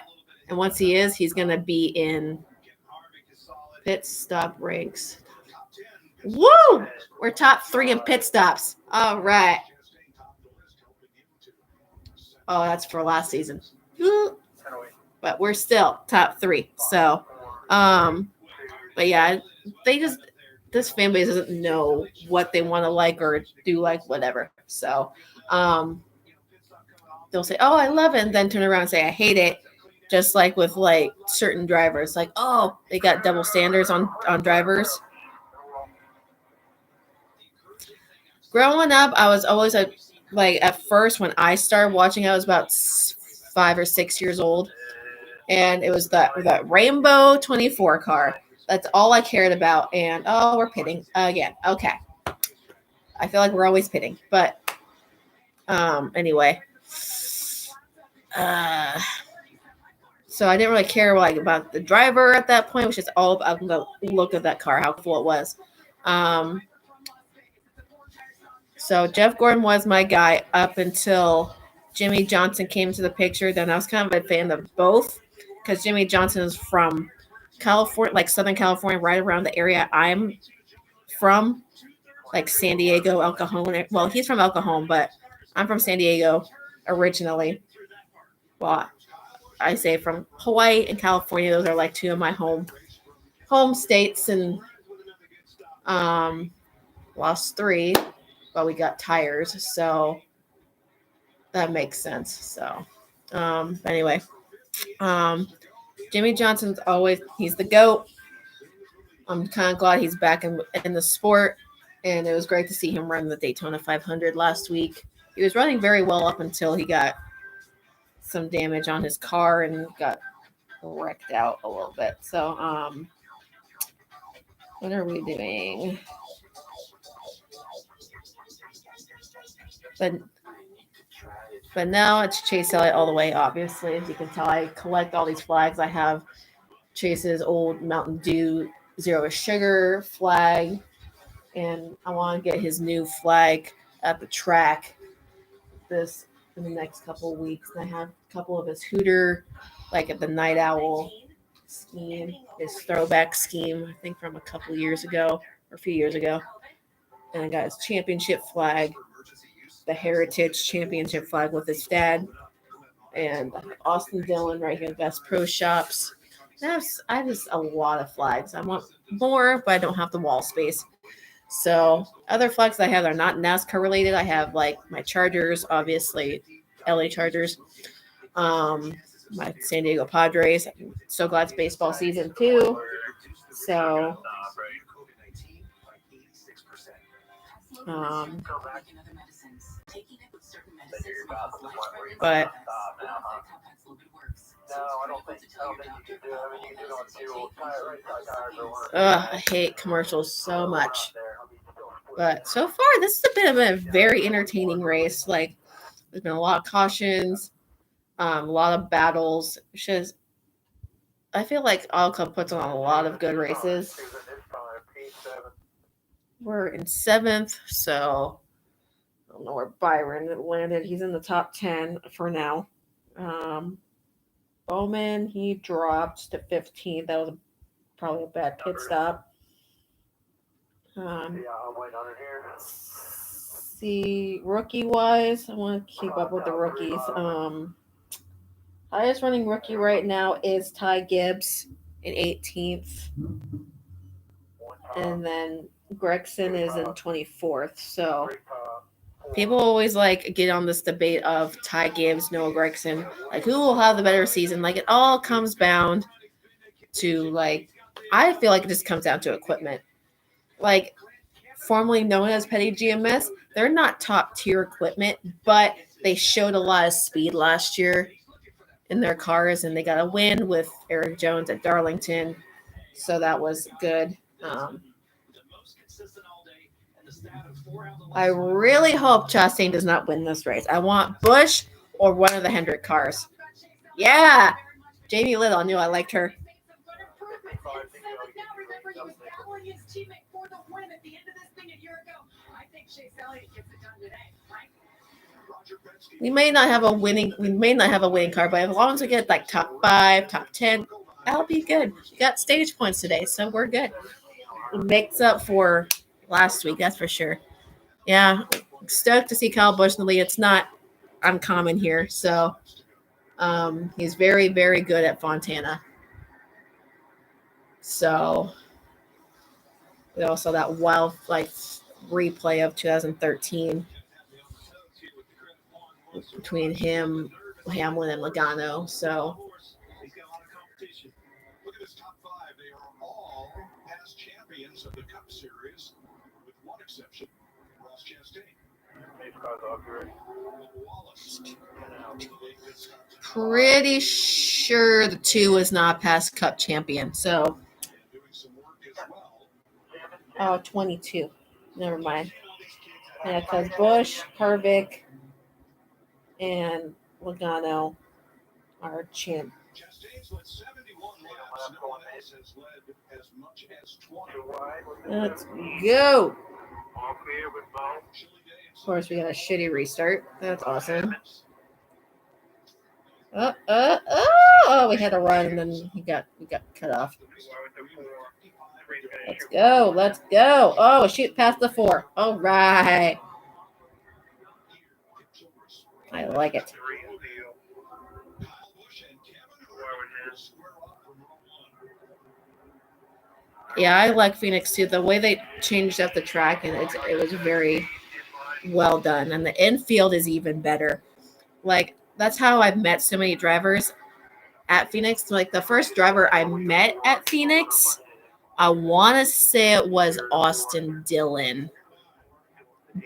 and once he is, he's gonna be in pit stop ranks. Woo! We're top 3 in pit stops. All right. Oh, that's for last season. But we're still top 3. So, but yeah, this fan base doesn't know what they want to like or do like whatever. So, they'll say, "Oh, I love it," and then turn around and say, "I hate it." Just like with like certain drivers, like, oh, they got double standards on drivers. growing up, I was always like at first when I started watching, I was about 5 or 6 years old, and it was the Rainbow 24 car. That's all I cared about. And oh, we're pitting again. Okay, I feel like we're always pitting, but anyway. Uh, so I didn't really care like about the driver at that point, which is all about the look of that car, how cool it was. Um, so Jeff Gordon was my guy up until Jimmy Johnson came to the picture. Then I was kind of a fan of both because Jimmy Johnson is from California, like Southern California, right around the area I'm from, like San Diego, El Cajon. Well, he's from El Cajon, but I'm from San Diego originally. Well, I say from Hawaii and California. Those are like two of my home states, and lost 3, but we got tires, so that makes sense. So anyway, Jimmy Johnson's he's the GOAT. I'm kind of glad he's back in the sport, and it was great to see him run the Daytona 500 last week. He was running very well up until he got some damage on his car and got wrecked out a little bit. So what are we doing? But now it's Chase Elliott all the way, obviously. As you can tell, I collect all these flags. I have Chase's old Mountain Dew Zero Sugar flag, and I want to get his new flag at the track in the next couple of weeks. And I have a couple of his Hooter, like at the Night Owl scheme, his throwback scheme, I think from a couple years ago or a few years ago. And I got his championship flag, the Heritage Championship flag with his dad, and Austin Dillon right here, the Best Pro Shops. I have just a lot of flags. I want more, but I don't have the wall space. So other flags I have are not NASCAR related. I have like my Chargers, obviously, LA Chargers, my San Diego Padres. I'm so glad it's baseball season too. So but I hate commercials so much. But so far, this has been a very entertaining race. Like, there's been a lot of cautions, a lot of battles. I feel like AutoClub puts on a lot of good races. We're in 7th, so I don't know where Byron landed. He's in the top 10 for now. Bowman, he dropped to 15th. That was probably a bad pit stop. See, rookie wise, I want to keep up with the rookies. Highest running rookie right now is Ty Gibbs in 18th, and then Gregson is in 24th. So people always like get on this debate of Ty Gibbs, Noah Gregson, like who will have the better season. Like it all comes down to like, I feel like it just comes down to equipment. Like formerly known as Petty GMS, they're not top tier equipment, but they showed a lot of speed last year in their cars, and they got a win with Eric Jones at Darlington, so that was good. I really hope Chastain does not win this race. I want Busch or one of the Hendrick cars. Yeah, Jamie Little, I knew I liked her. We may not have a winning car, but as long as we get like top 5, top 10, that'll be good. We got stage points today, so we're good. It makes up for last week, that's for sure. Yeah, stoked to see Kyle Busch in the lead. It's not uncommon here, so he's very, very good at Fontana. So we also that wild replay of 2013 between him, Hamlin, and Logano. So Look at this top 5. They are all past champions of the Cup Series, with one exception. These cars are good. Pretty sure the 2 is not past Cup champion. So, 22. Never mind. Yeah, because Bush, Harvick, and Logano are champ. Let's go. All clear with Bo. Of course, we got a shitty restart. That's awesome. Oh, we had a run and then we got cut off. Let's go. Oh, shoot past the 4. All right. I like it. Yeah, I like Phoenix too. The way they changed up the track and it was very well done. And the infield is even better. Like, that's how I've met so many drivers at Phoenix. Like, the first driver I met at Phoenix, I want to say it was Austin Dillon,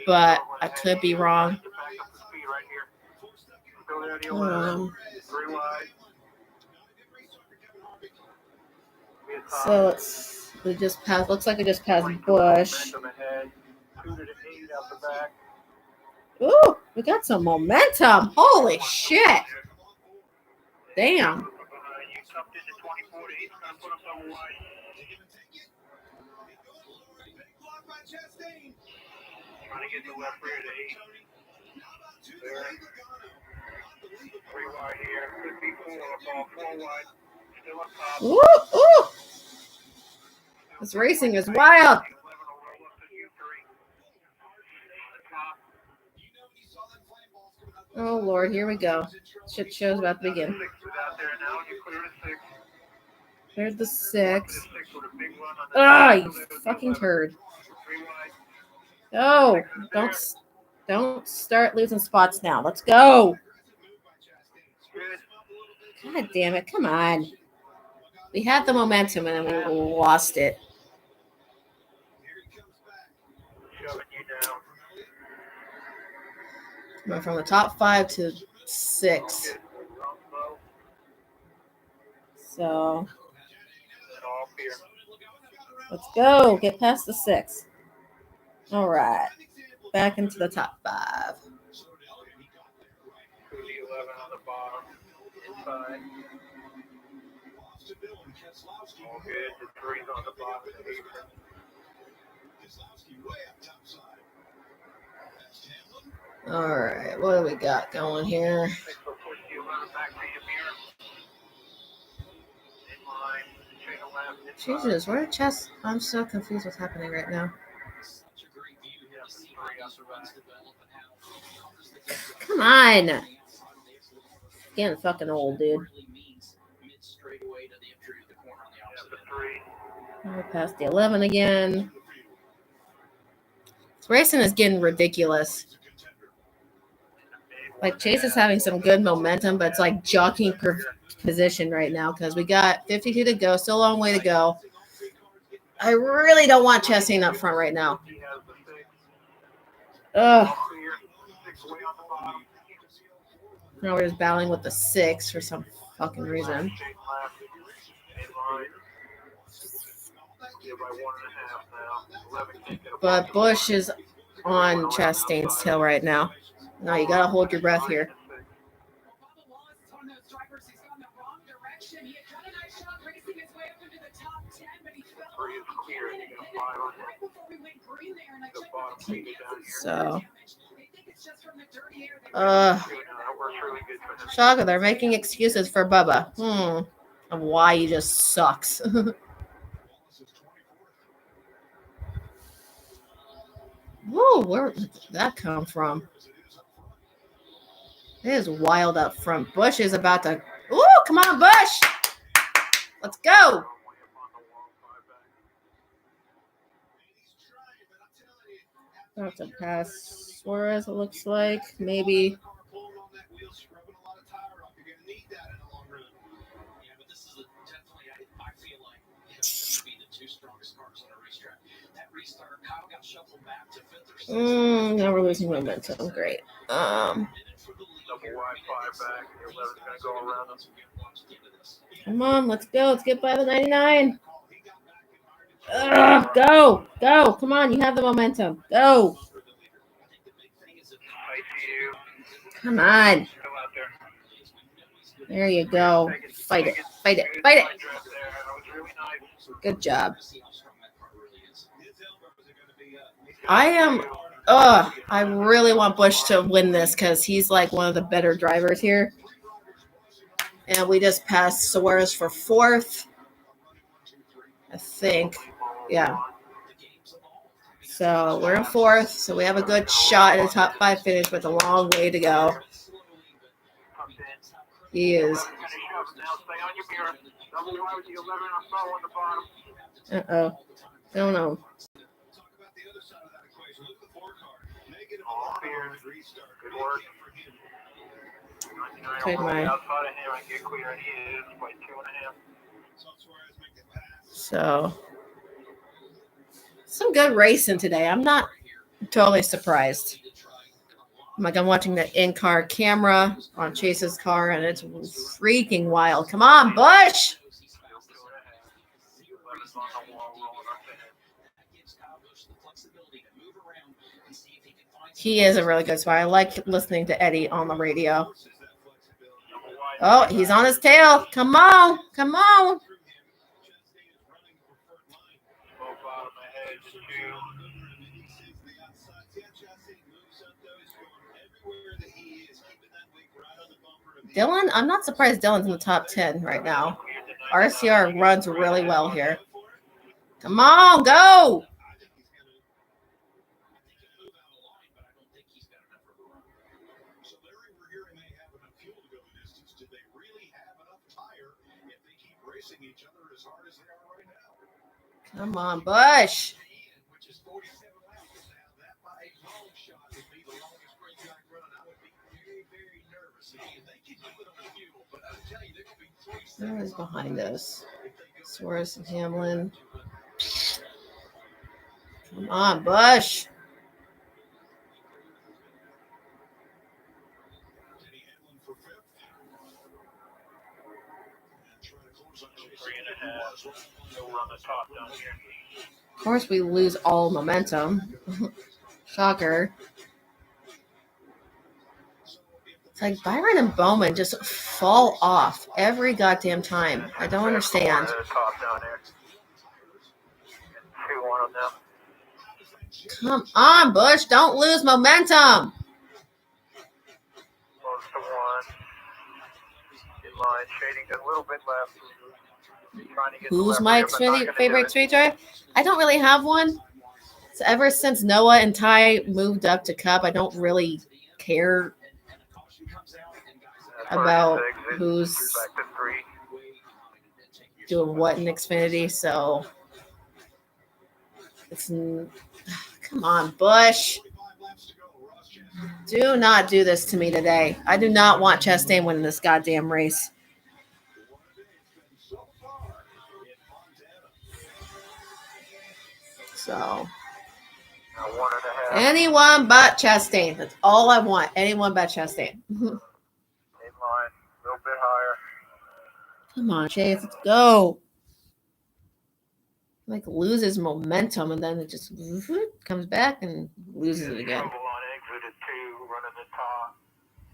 but I could be wrong. So we just passed. Looks like we just passed Bush. Ooh, we got some momentum. Holy shit! Damn. Trying to get the left rear to 8. There. 3 wide here. Could be 4 wide. Still up top. Ooh. This racing is wild. Oh, Lord, here we go. Shit show's about to begin. There's the 6. Ah, you fucking turd. Oh, don't start losing spots now. Let's go. God damn it. Come on. We had the momentum and then we lost it. Went from the top 5 to 6. So let's go. Get past the 6. All right. Back into the top 5. All right. What do we got going here? Jesus, where are chests? I'm so confused what's happening right now. Come on. Getting fucking old, dude. We're past the 11 again. This racing is getting ridiculous. Like, Chase is having some good momentum, but it's like jockeying position right now because we got 52 to go. Still a long way to go. I really don't want Chastain up front right now. Ugh. Now we're just battling with the 6 for some fucking reason. But Bush is on Chastain's tail right now. No, you gotta hold your breath here. So, Shaka, they're making excuses for Bubba. Of why he just sucks. Whoa, where did that come from? It is wild up front. Bush is about to... Ooh, come on, Bush! Let's go! About to pass Suarez, it looks like. Maybe. two strongest cars on a racetrack. That restart, Kyle got shuffled back to fifth or sixth. Now we're losing momentum. Great. Double wide 5 back. The 11's going to go around them. Come on, let's go. Let's get by the 99. Go. Come on, you have the momentum. Go. I see you. Come on. Still out there. There you go. Fight it. Good line drive there. That was really nice. Good job. I really want Bush to win this because he's like one of the better drivers here. And we just passed Suarez for 4th. I think. Yeah. So we're in 4th. So we have a good shot at a top 5 finish with a long way to go. He is. Uh-oh. Don't know. Good work. Take my. Outside of him, I get clear, and he is by 2.5. So some good racing today. I'm not totally surprised. I'm watching the in-car camera on Chase's car, and it's freaking wild. Come on, Bush! He is a really good spot. I like listening to Eddie on the radio. Oh, he's on his tail. Come on. Dylan, I'm not surprised Dylan's in the top 10 right now. RCR runs really well here. Come on, go! Come on, Bush. Who is behind us? Suarez and Hamlin. Come on, Bush. Of course, we lose all momentum. Shocker. It's like Byron and Bowman just fall off every goddamn time. I don't understand. Come on, Bush. Don't lose momentum. Close to 1. In line, shading a little bit left. Who's my favorite Xfinity driver? I don't really have one. So ever since Noah and Ty moved up to Cup, I don't really care about who's doing what in Xfinity. So it's come on, Bush. Do not do this to me today. I do not want Chastain winning this goddamn race. So anyone but Chastain. That's all I want. Anyone but Chastain. In line, a little bit higher. Come on, Chase, let's go. Like loses momentum and then it just comes back and loses it again. Trouble on exit at 2, running the top,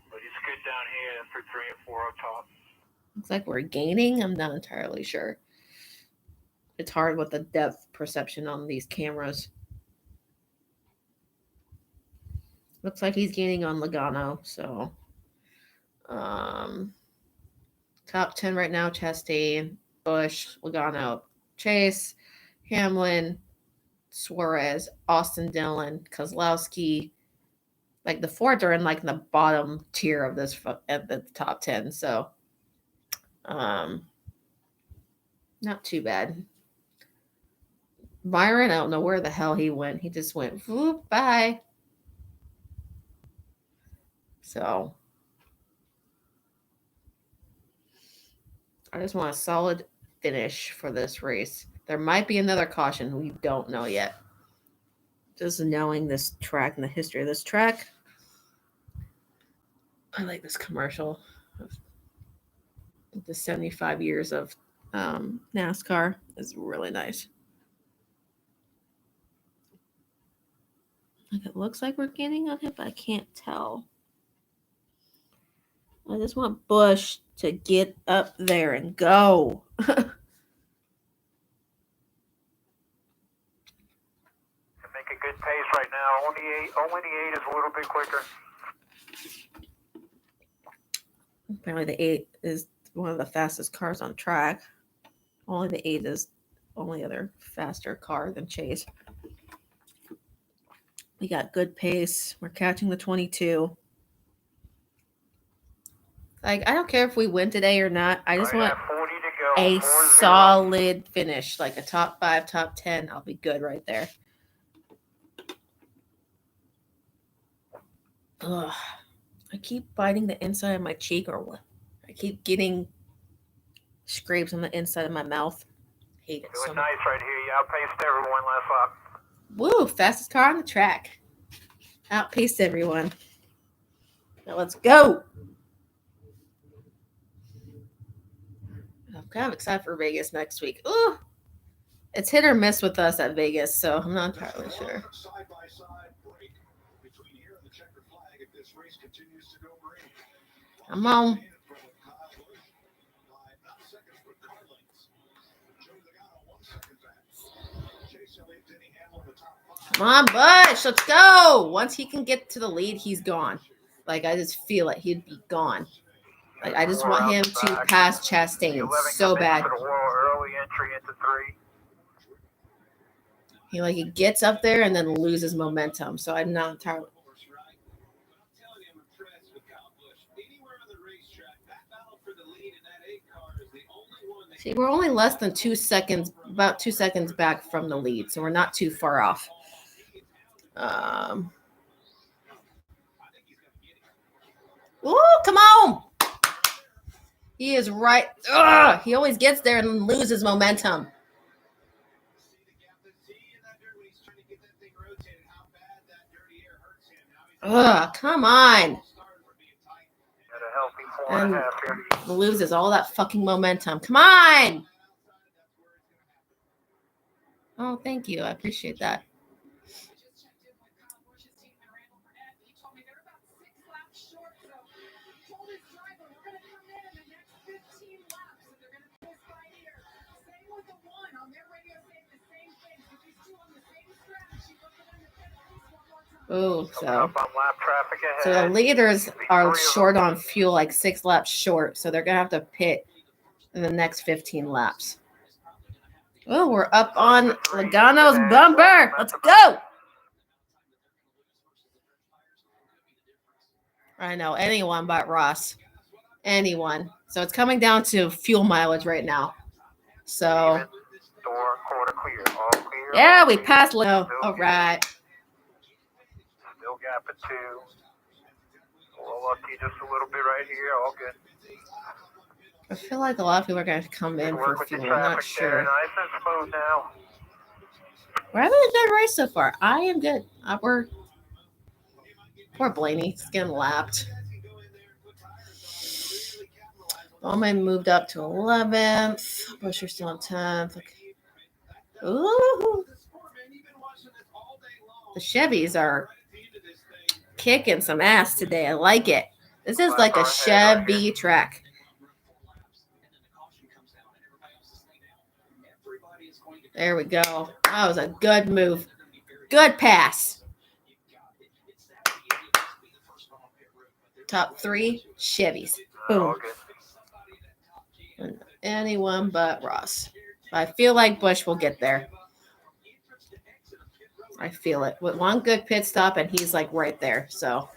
but he's good down here for 3 and 4 up top. Looks like we're gaining. I'm not entirely sure. It's hard with the depth perception on these cameras. Looks like he's gaining on Logano. So, top 10 right now: Chastain, Bush, Logano, Chase, Hamlin, Suarez, Austin Dillon, Kozlowski. Like the fourth are in like the bottom tier of this at the top 10. So, not too bad. Byron, I don't know where the hell he went. He just went, whoop, bye. So, I just want a solid finish for this race. There might be another caution. We don't know yet. Just knowing this track and the history of this track. I like this commercial of the 75 years of NASCAR. It's really nice. Like it looks like we're gaining on him, but I can't tell. I just want Bush to get up there and go. You're making good pace right now. Only the 8 is a little bit quicker. Apparently the 8 is one of the fastest cars on track. Only the 8 is only other faster car than Chase. We got good pace. We're catching the 22. Like, I don't care if we win today or not. I just want 40 to go. a 4-0. solid finish, like a top 5, top 10. I'll be good right there. Ugh. I keep biting the inside of my cheek or what? I keep getting scrapes on the inside of my mouth. Hate it so Doing much. nice right here. You outpaced everyone last lap. Woo, fastest car on the track. Outpaced everyone. Now let's go. I'm kind of excited for Vegas next week. Ooh, it's hit or miss with us at Vegas, so I'm not entirely sure. Come on. Come on, Bush. Let's go. Once he can get to the lead, he's gone. Like, I just feel it. He'd be gone. Like, I just want him to pass Chastain so bad. Early entry into 3. He gets up there and then loses momentum. So I'm not entirely. See, we're only less than 2 seconds, about 2 seconds back from the lead, so we're not too far off. Oh, come on! He is right. Ugh, he always gets there and loses momentum. Ugh, come on. And loses all that fucking momentum. Come on. Oh, thank you. I appreciate that. Oh, so the leaders are short on fuel, like 6 laps short, so they're gonna have to pit in the next 15 laps. Oh, we're up on Logano's bumper. Let's go. I know, anyone but Ross. Anyone. So it's coming down to fuel mileage right now. So yeah, we passed Leno. All right. Still gap at 2. A little lucky just a little bit right here. All good. I feel like a lot of people are going to come in for fuel. I'm not sure. Nice and smooth now. We're having a good race so far. I am good. Poor Blaney. He's getting lapped. Bowman moved up to 11th. Busher still on 10th. Okay. Ooh. The Chevys are kicking some ass today. I like it. This is like a Chevy track. There we go. That was a good move. Good pass. Top 3 Chevys. Boom. Anyone but Ross. I feel like Bush will get there. I feel it. With one good pit stop, and he's like right there. So.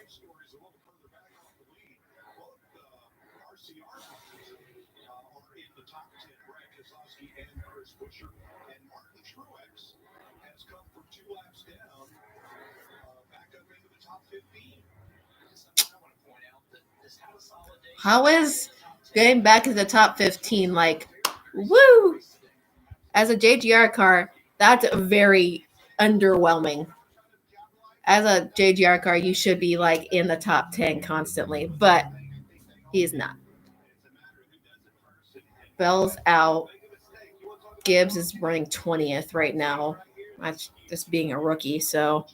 How is getting back to the top 15 like, woo? As a JGR car, that's very underwhelming. As a JGR car, you should be like in the top 10 constantly, but he's not. Bell's out. Gibbs is running 20th right now. That's just being a rookie, so.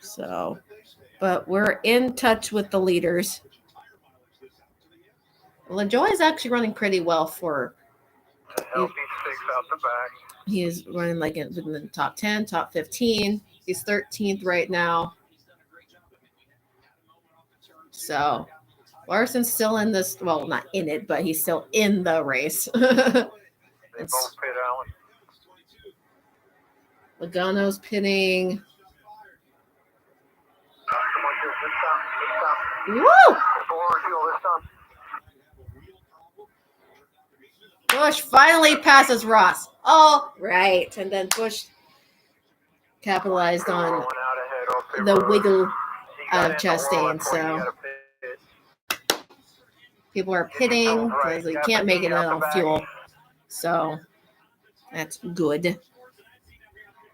So, but we're in touch with the leaders. LaJoy is actually running pretty well for. Healthy six out the back. He is running like in the top 10, top 15. He's 13th right now. So Larson's still in this. Well, not in it, but he's still in the race. They both pit Allen. Logano's pitting. Come on, Joe, this time. Woo! Forward heel this time. Bush finally passes Ross. All right. And then Bush capitalized on Going out ahead off pit the road. wiggle He of got in the wall Chastain. before he So got a pit. people are pitting because they can't make enough fuel. So that's good.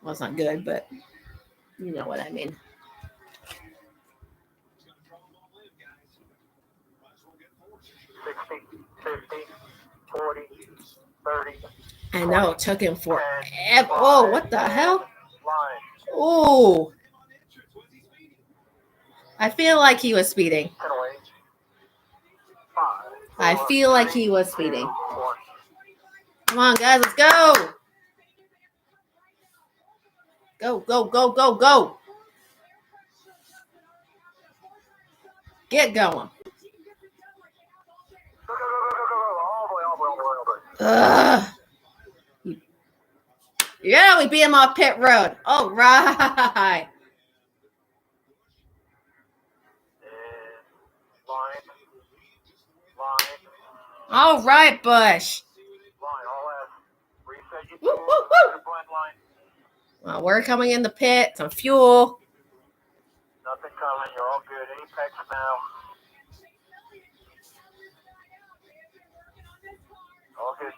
Well, it's not good, but you know what I mean. $60, $50, $40, $30. I know it took him forever. Oh, what the hell? Line. Oh, I feel like he was speeding. 10 away. 5. I feel like he was speeding. 1. Come on, guys, let's go. Go, go, go, go, go. Get going. Go, go, go, go, go, go. All the way, all the way, all the way, all the way. Ugh. Yeah, we beat him off pit road. All right. And line. All right, Bush. Line, all left. Reset your Woo, tool. woo, woo. Blend line. Well, we're coming in the pit. Some fuel. Nothing coming. You're all good. Apex now. All good.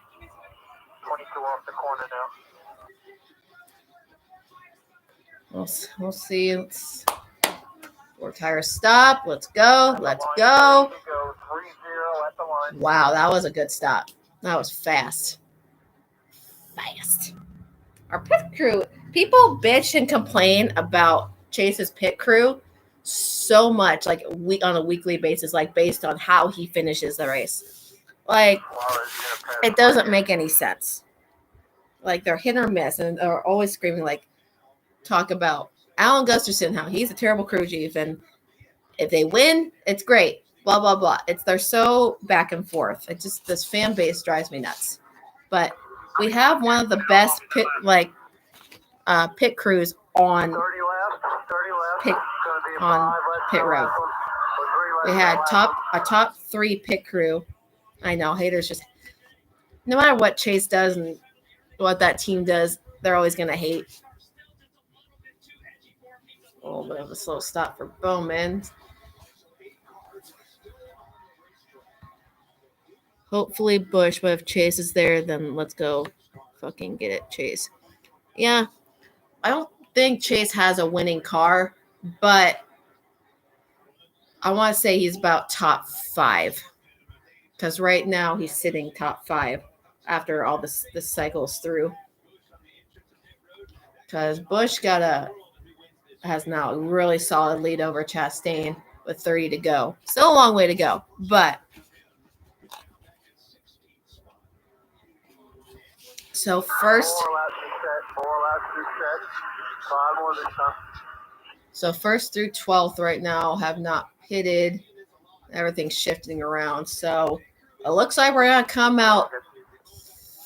22 off the corner now. We'll see. Four tires stop. Let's go. Let's go. Go 3-0 at the line. Wow, that was a good stop. That was fast. Fast. Our pit crew, people bitch and complain about Chase's pit crew so much, like on a weekly basis, like based on how he finishes the race. Like, it doesn't make any sense. Like, they're hit or miss, and they're always screaming, like, talk about Alan Gusterson, how he's a terrible crew chief, and if they win, it's great. Blah blah blah. They're so back and forth. It just, this fan base drives me nuts. But we have one of the best pit crews on 30 left. 30 left. pit Gonna be a on 5 left. pit road. We had a top 3 pit crew. I know haters just, no matter what Chase does and what that team does, they're always gonna hate. A little bit of a slow stop for Bowman. Hopefully Bush, but if Chase is there, then let's go fucking get it, Chase. Yeah, I don't think Chase has a winning car, but I want to say he's about top 5. Because right now he's sitting top 5 after all this cycles through. Because Bush has now a really solid lead over Chastain with 30 to go. Still a long way to go, but so first, 4 laps to set. 4 laps to set. 5 more this time. so first through 12th right now have not pitted. Everything's shifting around, so it looks like we're gonna come out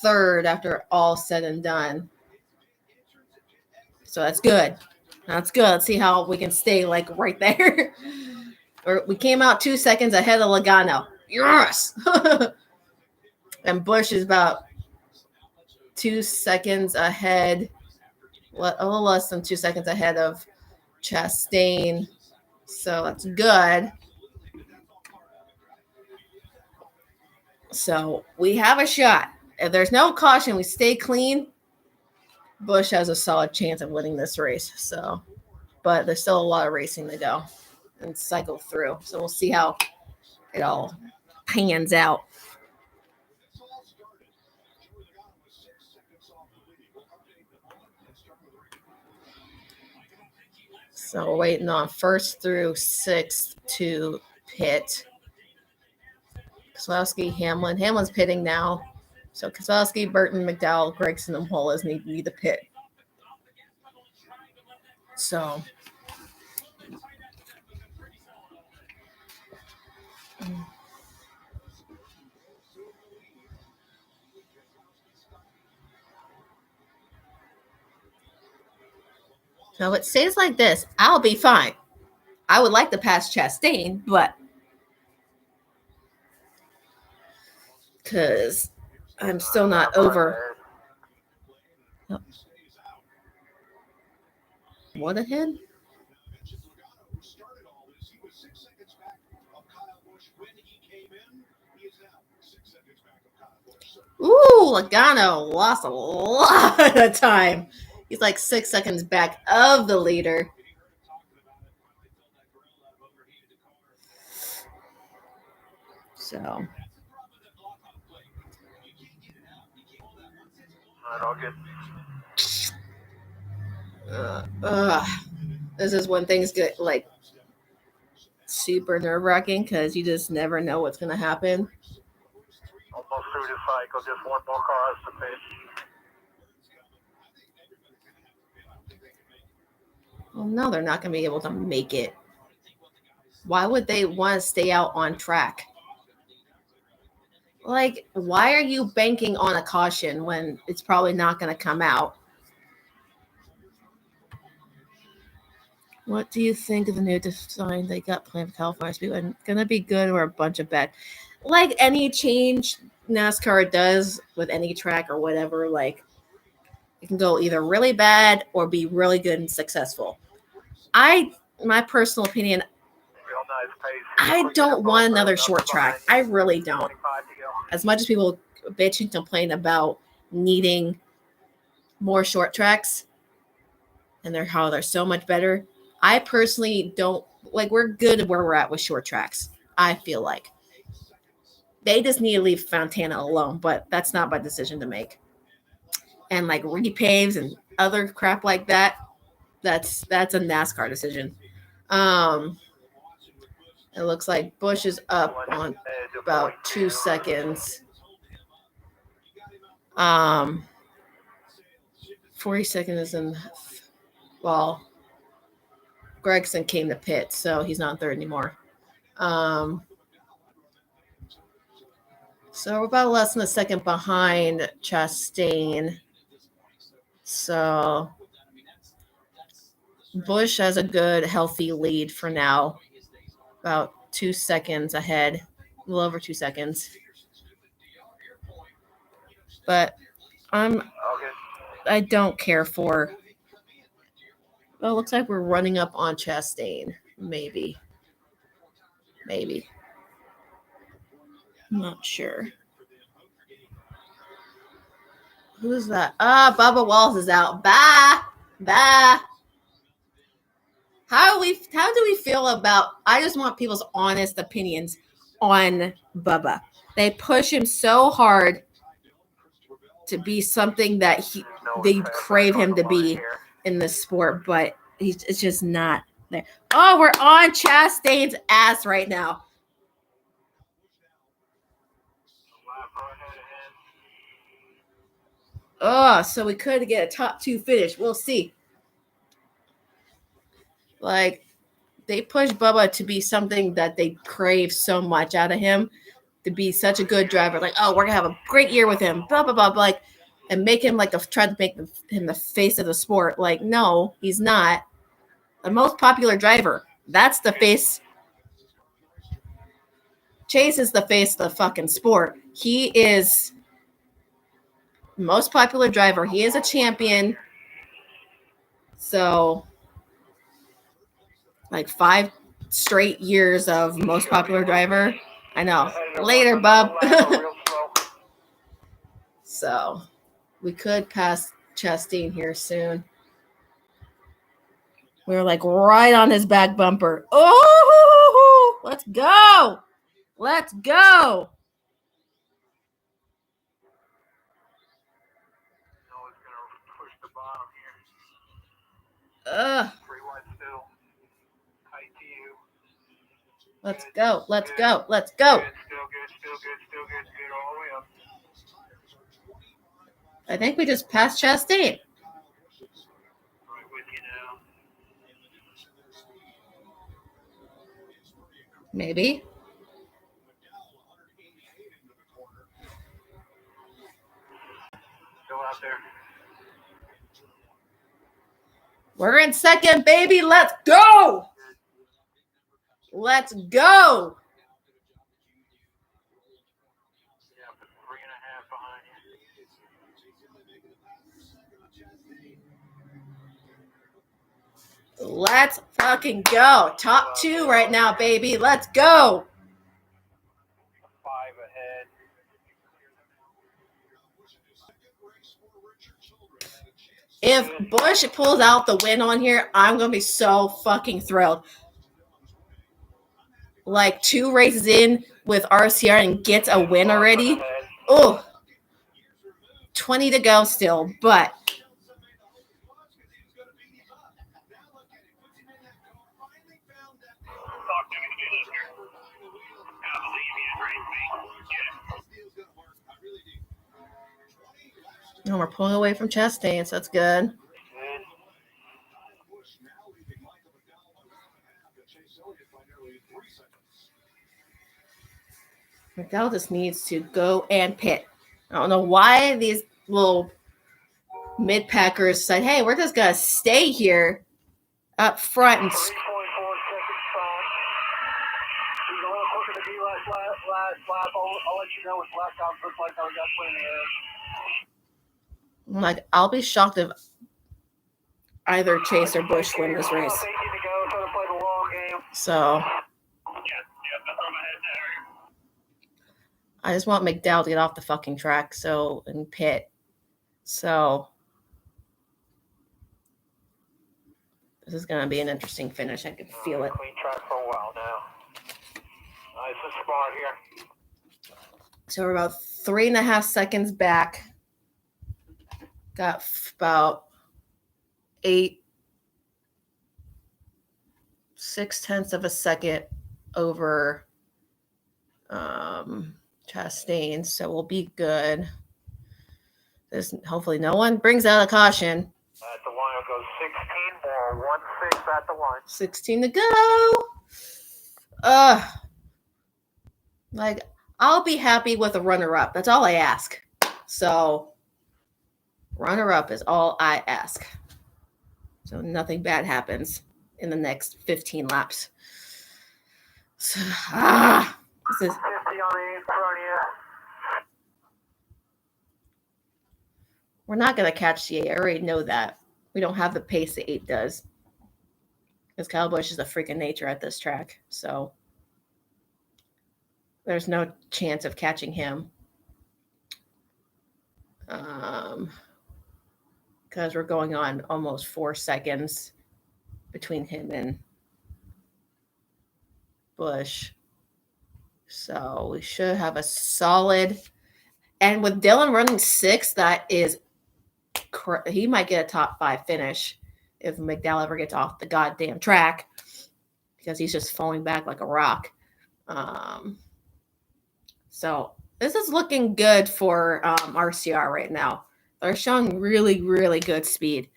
3rd after all said and done. So that's good. That's good. Let's see how we can stay like right there. Or we came out 2 seconds ahead of Logano. Yes. And Bush is about 2 seconds ahead, a little less than 2 seconds ahead of Chastain. So that's good. So we have a shot. If there's no caution, we stay clean. Busch has a solid chance of winning this race. So, but there's still a lot of racing to go and cycle through. So we'll see how it all pans out. So we're waiting on first through sixth to pit. Keselowski, Hamlin. Hamlin's pitting now. So Keselowski, Burton, McDowell, Gregson, and Poles need to pit. So now it stays like this, I'll be fine. I would like to pass Chastain, but because I'm still not over. What ahead? Ooh, Logano lost a lot of time. He's like 6 seconds back of the leader. So. This is when things get like super nerve-wracking because you just never know what's going to happen. Almost through the cycle, just one more car has to finish. Well, no, they're not going to be able to make it. Why would they want to stay out on track? Like, why are you banking on a caution when it's probably not going to come out? What do you think of the new design they got planned for California Speedway? Going to be good or a bunch of bad? Like any change NASCAR does with any track or whatever, like it can go either really bad or be really good and successful. My personal opinion, I don't want another short track. I really don't. As much as people bitch and complain about needing more short tracks and how they're so much better, I personally don't like. We're good where we're at with short tracks. I feel like they just need to leave Fontana alone, but that's not my decision to make. And like repaves and other crap like that, that's a NASCAR decision. It looks like Busch is up on about 2 seconds. 40 seconds in. Well, Gregson came to pit, so he's not third anymore. So we're about less than a second behind Chastain. So Busch has a good, healthy lead for now. About 2 seconds ahead. A little over 2 seconds. But I don't care for. Well, it looks like we're running up on Chastain. Maybe. I'm not sure. Who's that? Bubba Wallace is out. Bye. How do we feel about? I just want people's honest opinions on Bubba. They push him so hard to be something that they crave him to be in the sport, but it's just not there. Oh, we're on Chastain's ass right now. Oh, so we could get a top 2 finish. We'll see. Like, they push Bubba to be something that they crave so much out of him, to be such a good driver. Like, oh, we're going to have a great year with him, blah, blah, blah. Like, and make him try to make him the face of the sport. Like, no, he's not. The most popular driver. That's the face. Chase is the face of the fucking sport. He is most popular driver. He is a champion. So, like 5 straight years of most popular driver. I know. Later, bub. So we could pass Chastain here soon. We were like right on his back bumper. Oh, let's go. Let's go. No, it's going to push the bottom here. Ugh. 3 wide still. Tight to you. Let's go. Let's go. Let's go. Good, still good all the way up. I think we just passed Chastain. Right with you now. Maybe. Still out there. We're in second, baby. Let's go. Let's go. Yeah, 3.5 behind you. Let's fucking go. Top 2 right now, baby. Let's go. 5 ahead. If Busch pulls out the win on here, I'm going to be so fucking thrilled. Like 2 races in with RCR and gets a win already. Oh, 20 to go still, but we're pulling away from Chastain, so that's good. McDowell just needs to go and pit. I don't know why these little mid-packers said, hey, we're just going to stay here up front. And 3.4 seconds back. He's a little quicker to be last lap. I'll let you know what last time looks like how we got plenty of. I'm like, I'll be shocked if either Chase or Busch win this race. 18 to go, trying to play the long game. So I just want McDowell to get off the fucking track and pit. So this is going to be an interesting finish. I can feel it. Clean track for a while now. Nice and smart here. So we're about 3.5 seconds back. Got about 6/10 of a second over Chastain, so we'll be good. There's hopefully no one brings out a caution. At the line, it goes 16 more, 1-6 at the line. 16 to go. Like, I'll be happy with a runner-up. That's all I ask. So, runner-up is all I ask. So nothing bad happens in the next 15 laps. So, this is 50 on the in front of you. we're not going to catch the 8. I already know that. We don't have the pace the 8 does. Because Kyle Busch is a freak of nature at this track. So there's no chance of catching him. Because we're going on almost 4 seconds between him and Busch. So we should have a solid. And with Dylan running 6, that is, he might get a top 5 finish if McDowell ever gets off the goddamn track, because he's just falling back like a rock. So this is looking good for RCR right now. They're showing really, really good speed.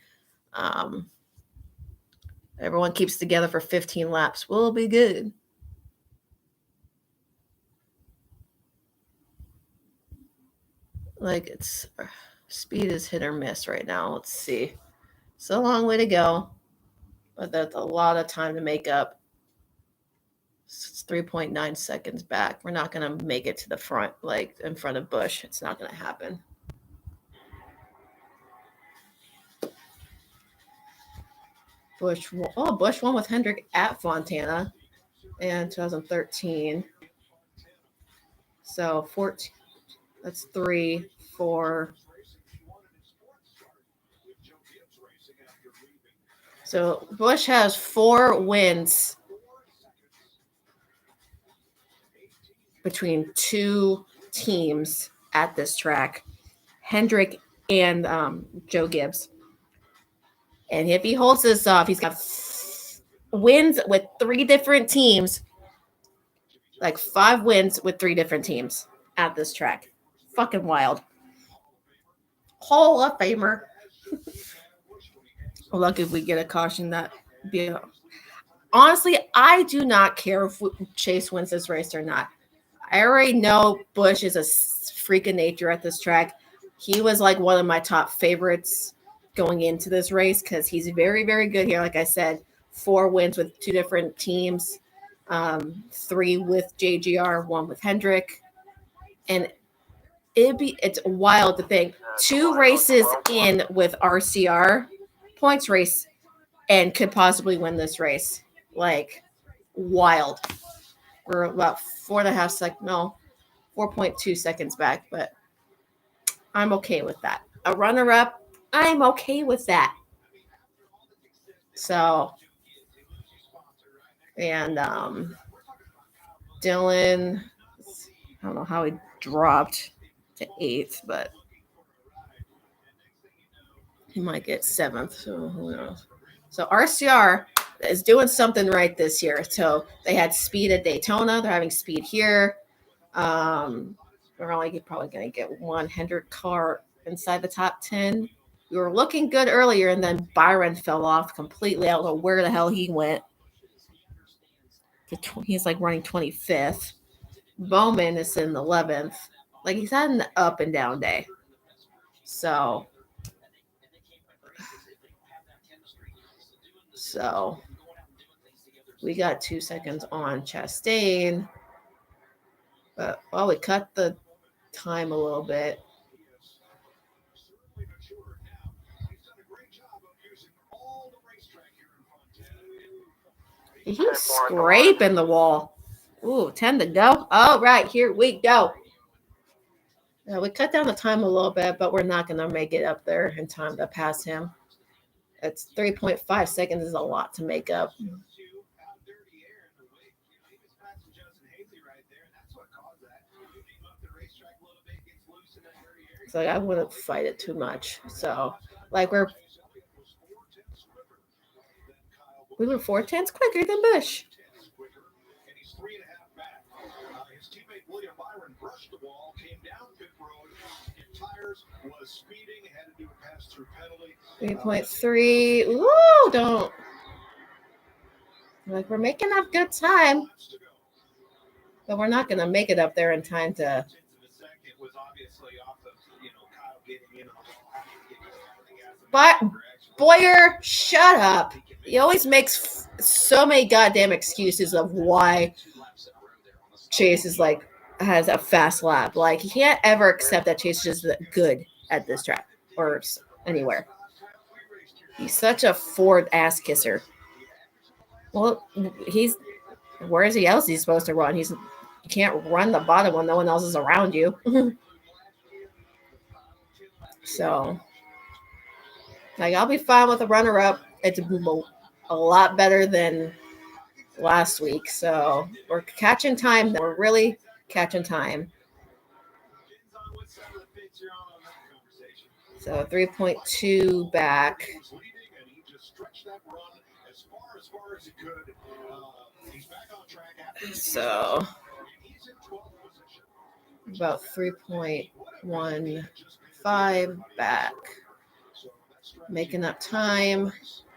Everyone keeps together for 15 laps. We'll be good. Like, it's speed is hit or miss right now. Let's see. It's a long way to go, but that's a lot of time to make up. It's 3.9 seconds back. We're not going to make it to the front, like in front of Busch. It's not going to happen. Busch won with Hendrick at Fontana in 2013. So 14. That's 3, 4. So Bush has 4 wins between 2 teams at this track, Hendrick and Joe Gibbs. And if he holds this off, he's got wins with 3 different teams, like 5 wins with 3 different teams at this track. Fucking wild. Hall of Famer. Lucky if we get a caution that be. Honestly, I do not care if Chase wins this race or not. I already know Bush is a freak of nature at this track. He was like one of my top favorites going into this race because he's very, very good here. Like I said, 4 wins with 2 different teams, 3 with JGR, 1 with Hendrick. And it's wild to think 2 races in with RCR points race and could possibly win this race. Like, wild. We're about 4.5 seconds, no, 4.2 seconds back, but I'm okay with that. A runner-up, I'm okay with that. So, and Dylan, I don't know how he dropped to 8th, but he might get 7th, so who knows. So RCR is doing something right this year. So they had speed at Daytona. They're having speed here. We're only probably going to get 1 Hendrick car inside the top 10. We were looking good earlier, and then Byron fell off completely. I don't know where the hell he went. He's like running 25th. Bowman is in 11th. Like, he's had an up and down day. So we got 2 seconds on Chastain. But, well, we cut the time a little bit. He's scraping the wall. Ooh, 10 to go. All right, here we go. We cut down the time a little bit, but we're not going to make it up there in time to pass him. It's 3.5 seconds is a lot to make up. So I wouldn't fight it too much. So, like, we were 4/10 quicker than Bush. His teammate William Byron brushed the wall, came down pit road, hit tires, was speeding, had to do a pass-through penalty. 3.3. Ooh, don't. Like, we're making up good time. But we're not going to make it up there in time to. But Boyer, shut up. He always makes so many goddamn excuses of why Chase is like has a fast lap. Like, he can't ever accept that Chase is just good at this track or anywhere. He's such a Ford ass kisser. Well, where is he else he's supposed to run? You can't run the bottom when no one else is around you. So, like, I'll be fine with a runner-up. It's a lot better than last week. So we're catching time. We're really catching time. So 3.2 back. So about 3.15 back. Making up time,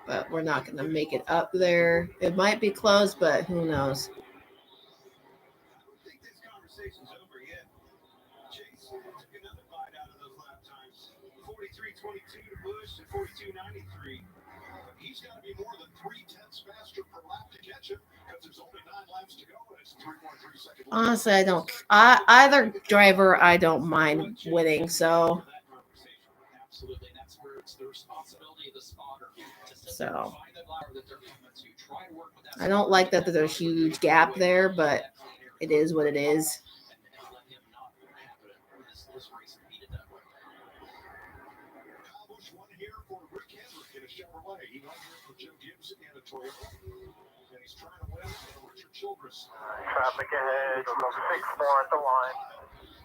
but we're not going to make it up there. It might be close, but who knows? He's got to be more than 3/10 faster per lap to catch him because there's only 9 laps to go and it's 3.3 seconds. Honestly, I don't. Either driver, I don't mind winning. So. So. I don't like that there's a huge gap there, but it is what it is. Chevrolet. He went here for Joe Gibbs and a Toyota. And he's trying to win Richard Childress. Traffic ahead. We'll go 6-4 at the line.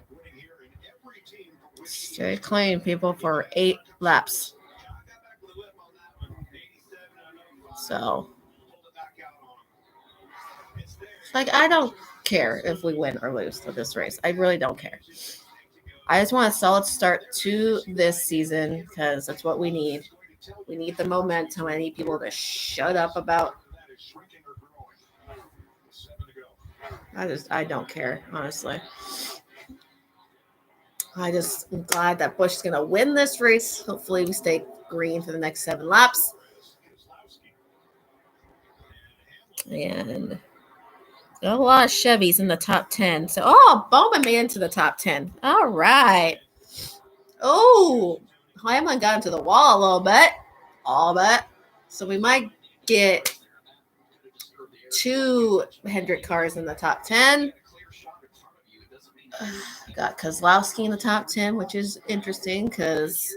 Winning here in every team for which he Stay clean, people, for 8 laps. got back with a whip on that one. 87.05. So, Pulled it back out on him. It's there. like, I don't care if we win or lose to this race. I really don't care. I just want a solid start to this season because that's what we need. We need the momentum. I need people to shut up about. I don't care, honestly. I just am glad that Busch is going to win this race. Hopefully, we stay green for the next 7 laps. And got a lot of Chevys in the top 10. So, Bowman made it into the top 10. All right. Oh, Hamlin got into the wall a little bit. All but. So we might get 2 Hendrick cars in the top 10. Got Kozlowski in the top 10, which is interesting because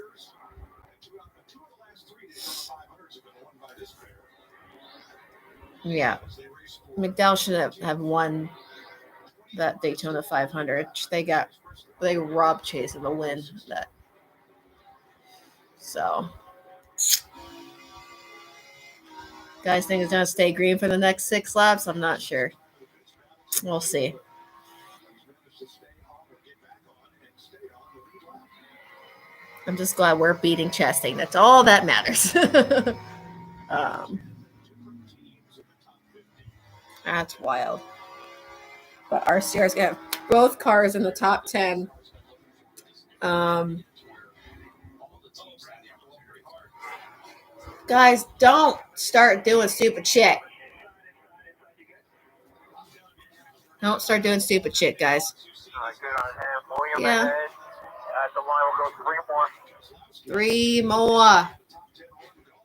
McDowell should have won that Daytona 500. They robbed Chase of a win that. So, guys think it's going to stay green for the next 6 laps? I'm not sure. We'll see. I'm just glad we're beating Chastain. That's all that matters. That's wild. But RCR's got both cars in the top 10. Guys, don't start doing stupid shit. Don't start doing stupid shit, guys. Good on him. William Yeah. ahead. At the line, we'll go 3 more. 3 more.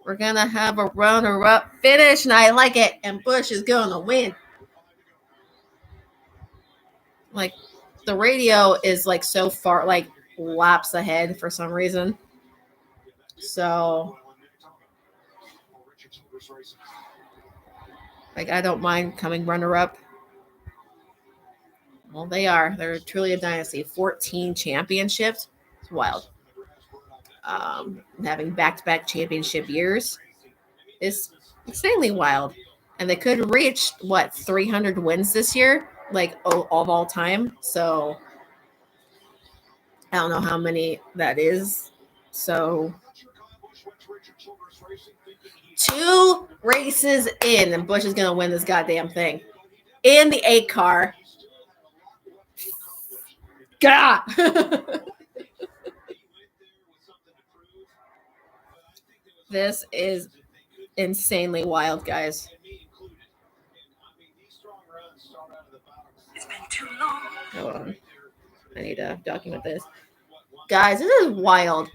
We're going to have a runner-up finish, and I like it. And Busch is going to win. Like, the radio is, like, so far, like, laps ahead for some reason. So, like, I don't mind coming runner-up. Well, they are. They're truly a dynasty. 14 championships. It's wild. Having back-to-back championship years is insanely wild. And they could reach, 300 wins this year? Like, of all time. So, I don't know how many that is. So, 2 races in, and Busch is going to win this goddamn thing. In the 8 car. God! This is insanely wild, guys. It's been too long. Hold on. I need to document this. Guys, this is wild.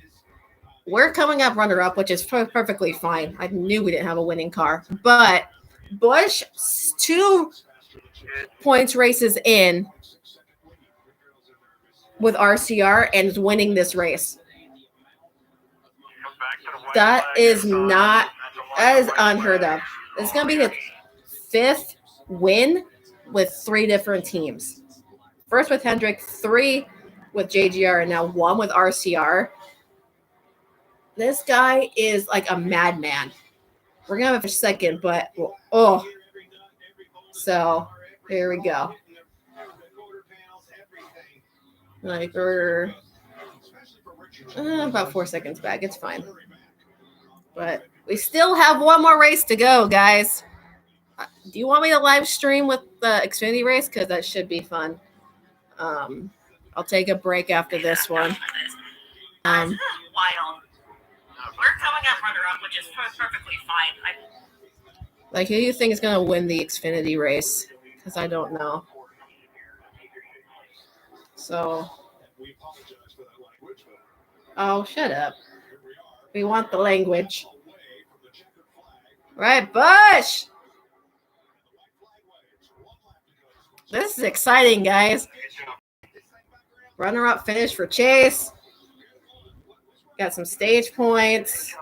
We're coming up runner-up, which is perfectly fine. I knew we didn't have a winning car. But Busch, 2 points races in with RCR and is winning this race. That is unheard of. It's going to be his 5th win with 3 different teams. First with Hendrick, 3 with JGR, and now 1 with RCR. This guy is like a madman. We're going to have a second, but so here we go. Like we're about 4 seconds back. It's fine. But we still have 1 more race to go, guys. Do you want me to live stream with the Xfinity race? Because that should be fun. I'll take a break after this one. Wild. We're coming up runner-up, which is perfectly fine. Like, who do you think is going to win the Xfinity race? Because I don't know. So. Oh, shut up. We want the language. Right, Busch! This is exciting, guys. Runner-up finish for Chase. Got some stage points.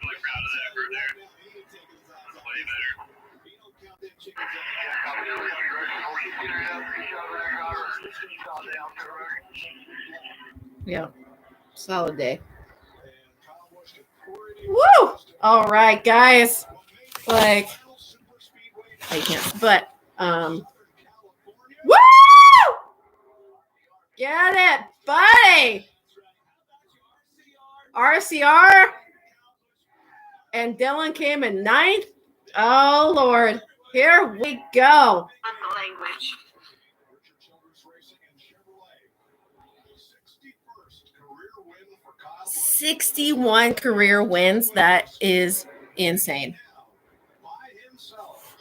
Really proud of that effort there. Way better. Yeah. Solid day. Woo! All right, guys. Like, I can't, but, woo! Get it, buddy! RCR and Dylan came in ninth. Oh, Lord. Here we go. Language. 61 career wins. That is insane.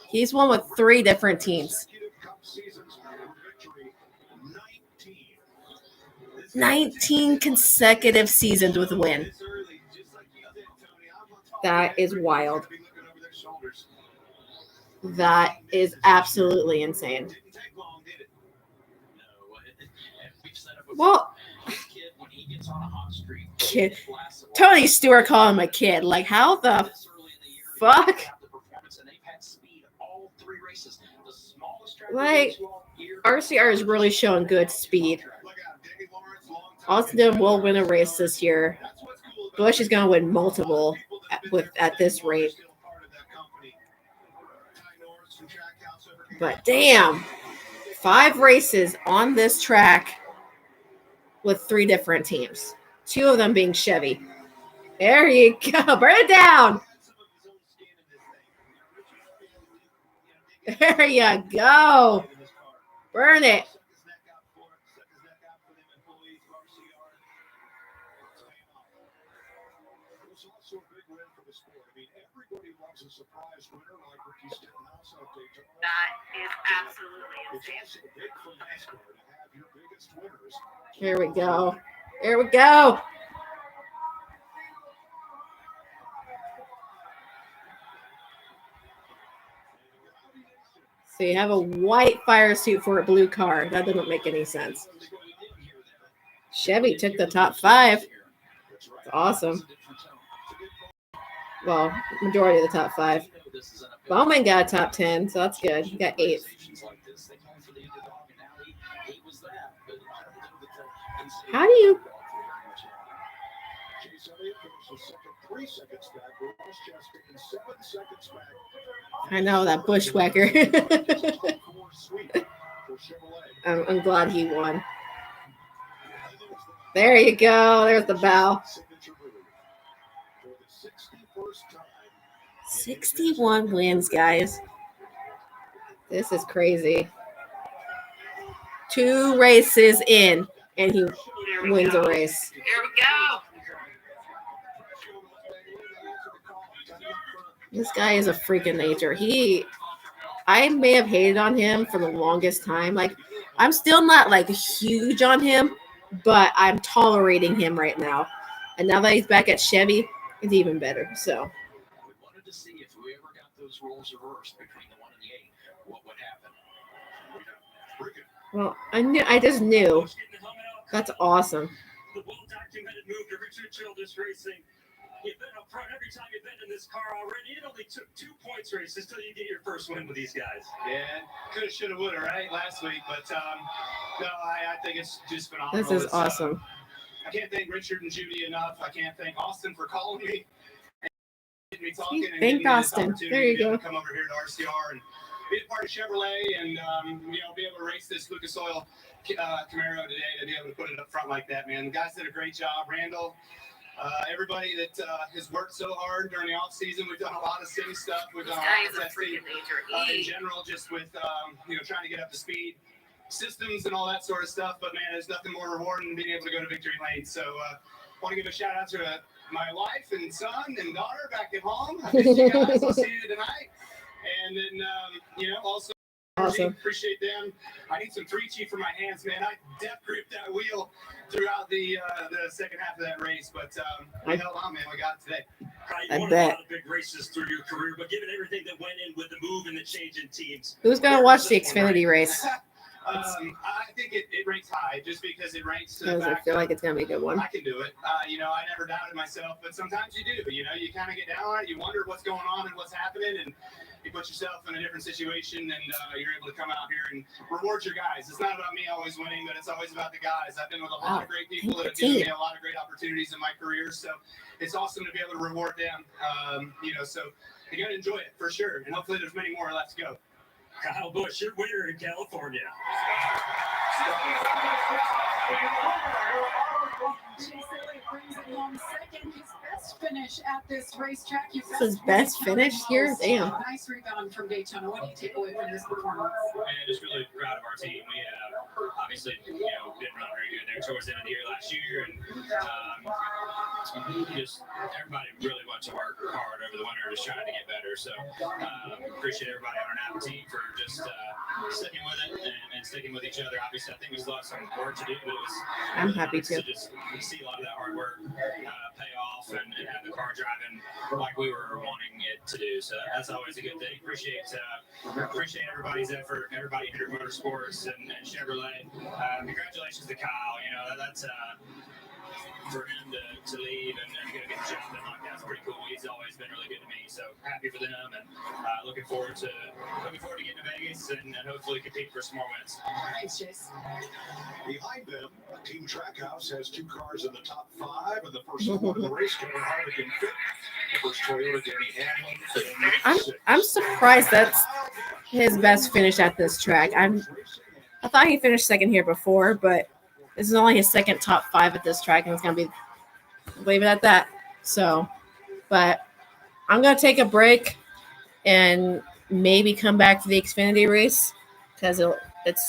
He's won with 3 different teams. 19 consecutive seasons with a win. That is wild. That is absolutely insane. Well, kid. Tony Stewart calling him a kid. Like, how the fuck? Like, RCR is really showing good speed. Austin will win a race this year. Busch is going to win multiple at this rate. But damn, 5 races on this track with 3 different teams. 2 of them being Chevy. There you go. Burn it down. There you go. Burn it. That is absolutely insane. Here we go. Here we go. So you have a white fire suit for a blue car. That doesn't make any sense. Chevy took the top 5. That's awesome. Well, majority of the top 5. Bowman got a top 10, so that's good. He got 8th. How do you? I know that bushwhacker. I'm glad he won. There you go. There's the bow. 61 wins, guys. This is crazy. 2 races in, and he wins a race. Here we go. This guy is a freak of nature. I may have hated on him for the longest time. Like, I'm still not like huge on him, but I'm tolerating him right now. And now that he's back at Chevy, it's even better. So. We wanted to see if we ever got those roles reversed between the 1 and the 8, what would happen? Well, I just knew. That's awesome. The well-documented move to Richard Childress Racing. You've been up front every time you've been in this car already. It only took 2 points races till you get your first win with these guys. Yeah, coulda, shoulda, woulda, right? Last week, but no, I think it's just phenomenal. This is awesome. I can't thank Richard and Judy enough. I can't thank Austin for calling me and getting me talking. And Thank getting me this Austin. opportunity There you to be able go. to come over here to RCR and be a part of Chevrolet and be able to race this Lucas Oil Camaro today, to be able to put it up front like that, man. The guys did a great job. Randall, everybody that has worked so hard during the off season. We've done a lot of city stuff. We've This done guy a is lot a of freak testing of nature. in general, just with trying to get up to speed, systems and all that sort of stuff. But man, there's nothing more rewarding than being able to go to victory lane. So want to give a shout out to my wife and son and daughter back at home. I miss you guys. I'll see you tonight. And then also Awesome. appreciate them. I need some 3G for my hands, man. I death gripped that wheel throughout the second half of that race, but we held on, man. We got it today. You won bet. a lot of big races through your career, but given everything that went in with the move and the change in teams, Who's gonna watch the Xfinity race? I think it ranks high just because it ranks to the Because I fact feel that like it's gonna be a good one. I can do it. I never doubted myself, but sometimes you do. You kind of get down on it. You wonder what's going on and what's happening, and you put yourself in a different situation, and you're able to come out here and reward your guys. It's not about me always winning, but it's always about the guys. I've been with a lot of great people that have given me a lot of great opportunities in my career, so it's awesome to be able to reward them. So you got to enjoy it for sure, and hopefully there's many more left to go. Kyle Busch, your winner in California. Chase Elliott brings it home second, his best finish at this racetrack. This is best finish here? Damn. Nice rebound from Daytona. What do you take away from this performance? And just really proud of our team. We obviously, didn't run very good there towards the end of the year last year, and just everybody really went to work hard over the winter, just trying to get better. So appreciate everybody on our NAPA team for just sticking with it and sticking with each other. Obviously, I think we still have some work to do, but it was I'm happy to too. just see a lot of that hard work pay off and have the car driving like we were wanting it to do. So that's always a good thing. Appreciate everybody's effort, everybody here at Motorsports and Chevrolet. Congratulations to Kyle. That's for him to leave and go get the job done like that's pretty cool. He's always been really good to me, so happy for them and looking forward to getting to Vegas and hopefully compete for some more wins. Thanks, Chase. Behind them, Team Trackhouse has 2 cars in the top 5, and the first one in the race, Kevin Harvick in 5th. The first Toyota, Danny Hamlin in 6th. I'm surprised that's his best finish at this track. I thought he finished second here before, but this is only his second top 5 at this track, and it's gonna be leave it at that. So, but I'm gonna take a break and maybe come back for the Xfinity race because it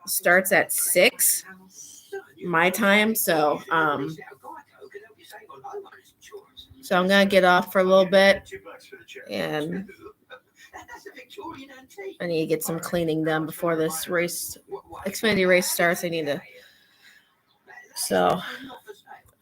starts at 6 my time. So I'm gonna get off for a little bit, and I need to get some cleaning done before this Xfinity race starts. So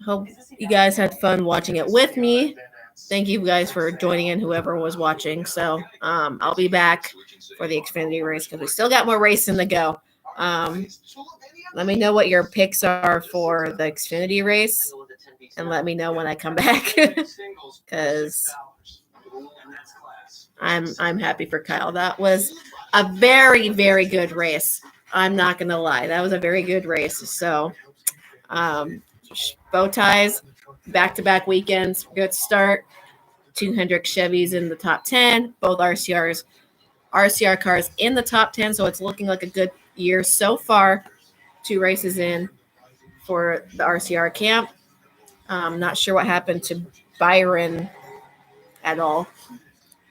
hope you guys had fun watching it with me. Thank you guys for joining in, whoever was watching. So I'll be back for the Xfinity race because we still got more racing to go. Let me know what your picks are for the Xfinity race, and let me know when I come back because I'm happy for Kyle. That was a very, very good race. I'm not gonna lie, that was a very good race. So bow ties, back-to-back weekends, good start. 200 Chevys in the top 10, both RCR cars in the top 10. So it's looking like a good year so far. 2 races in for the RCR camp. Not sure what happened to Byron at all,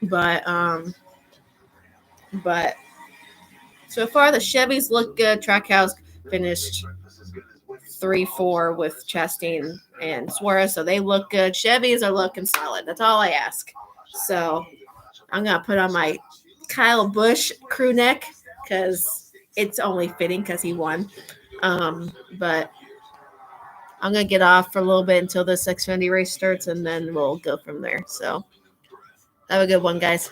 but so far the Chevys look good. Trackhouse finished 3-4 with Chastain and Suarez, so they look good. Chevys are looking solid. That's all I ask. So I'm gonna put on my Kyle Busch crew neck because it's only fitting because he won. But I'm gonna get off for a little bit until this Xfinity race starts, and then we'll go from there. So have a good one, guys.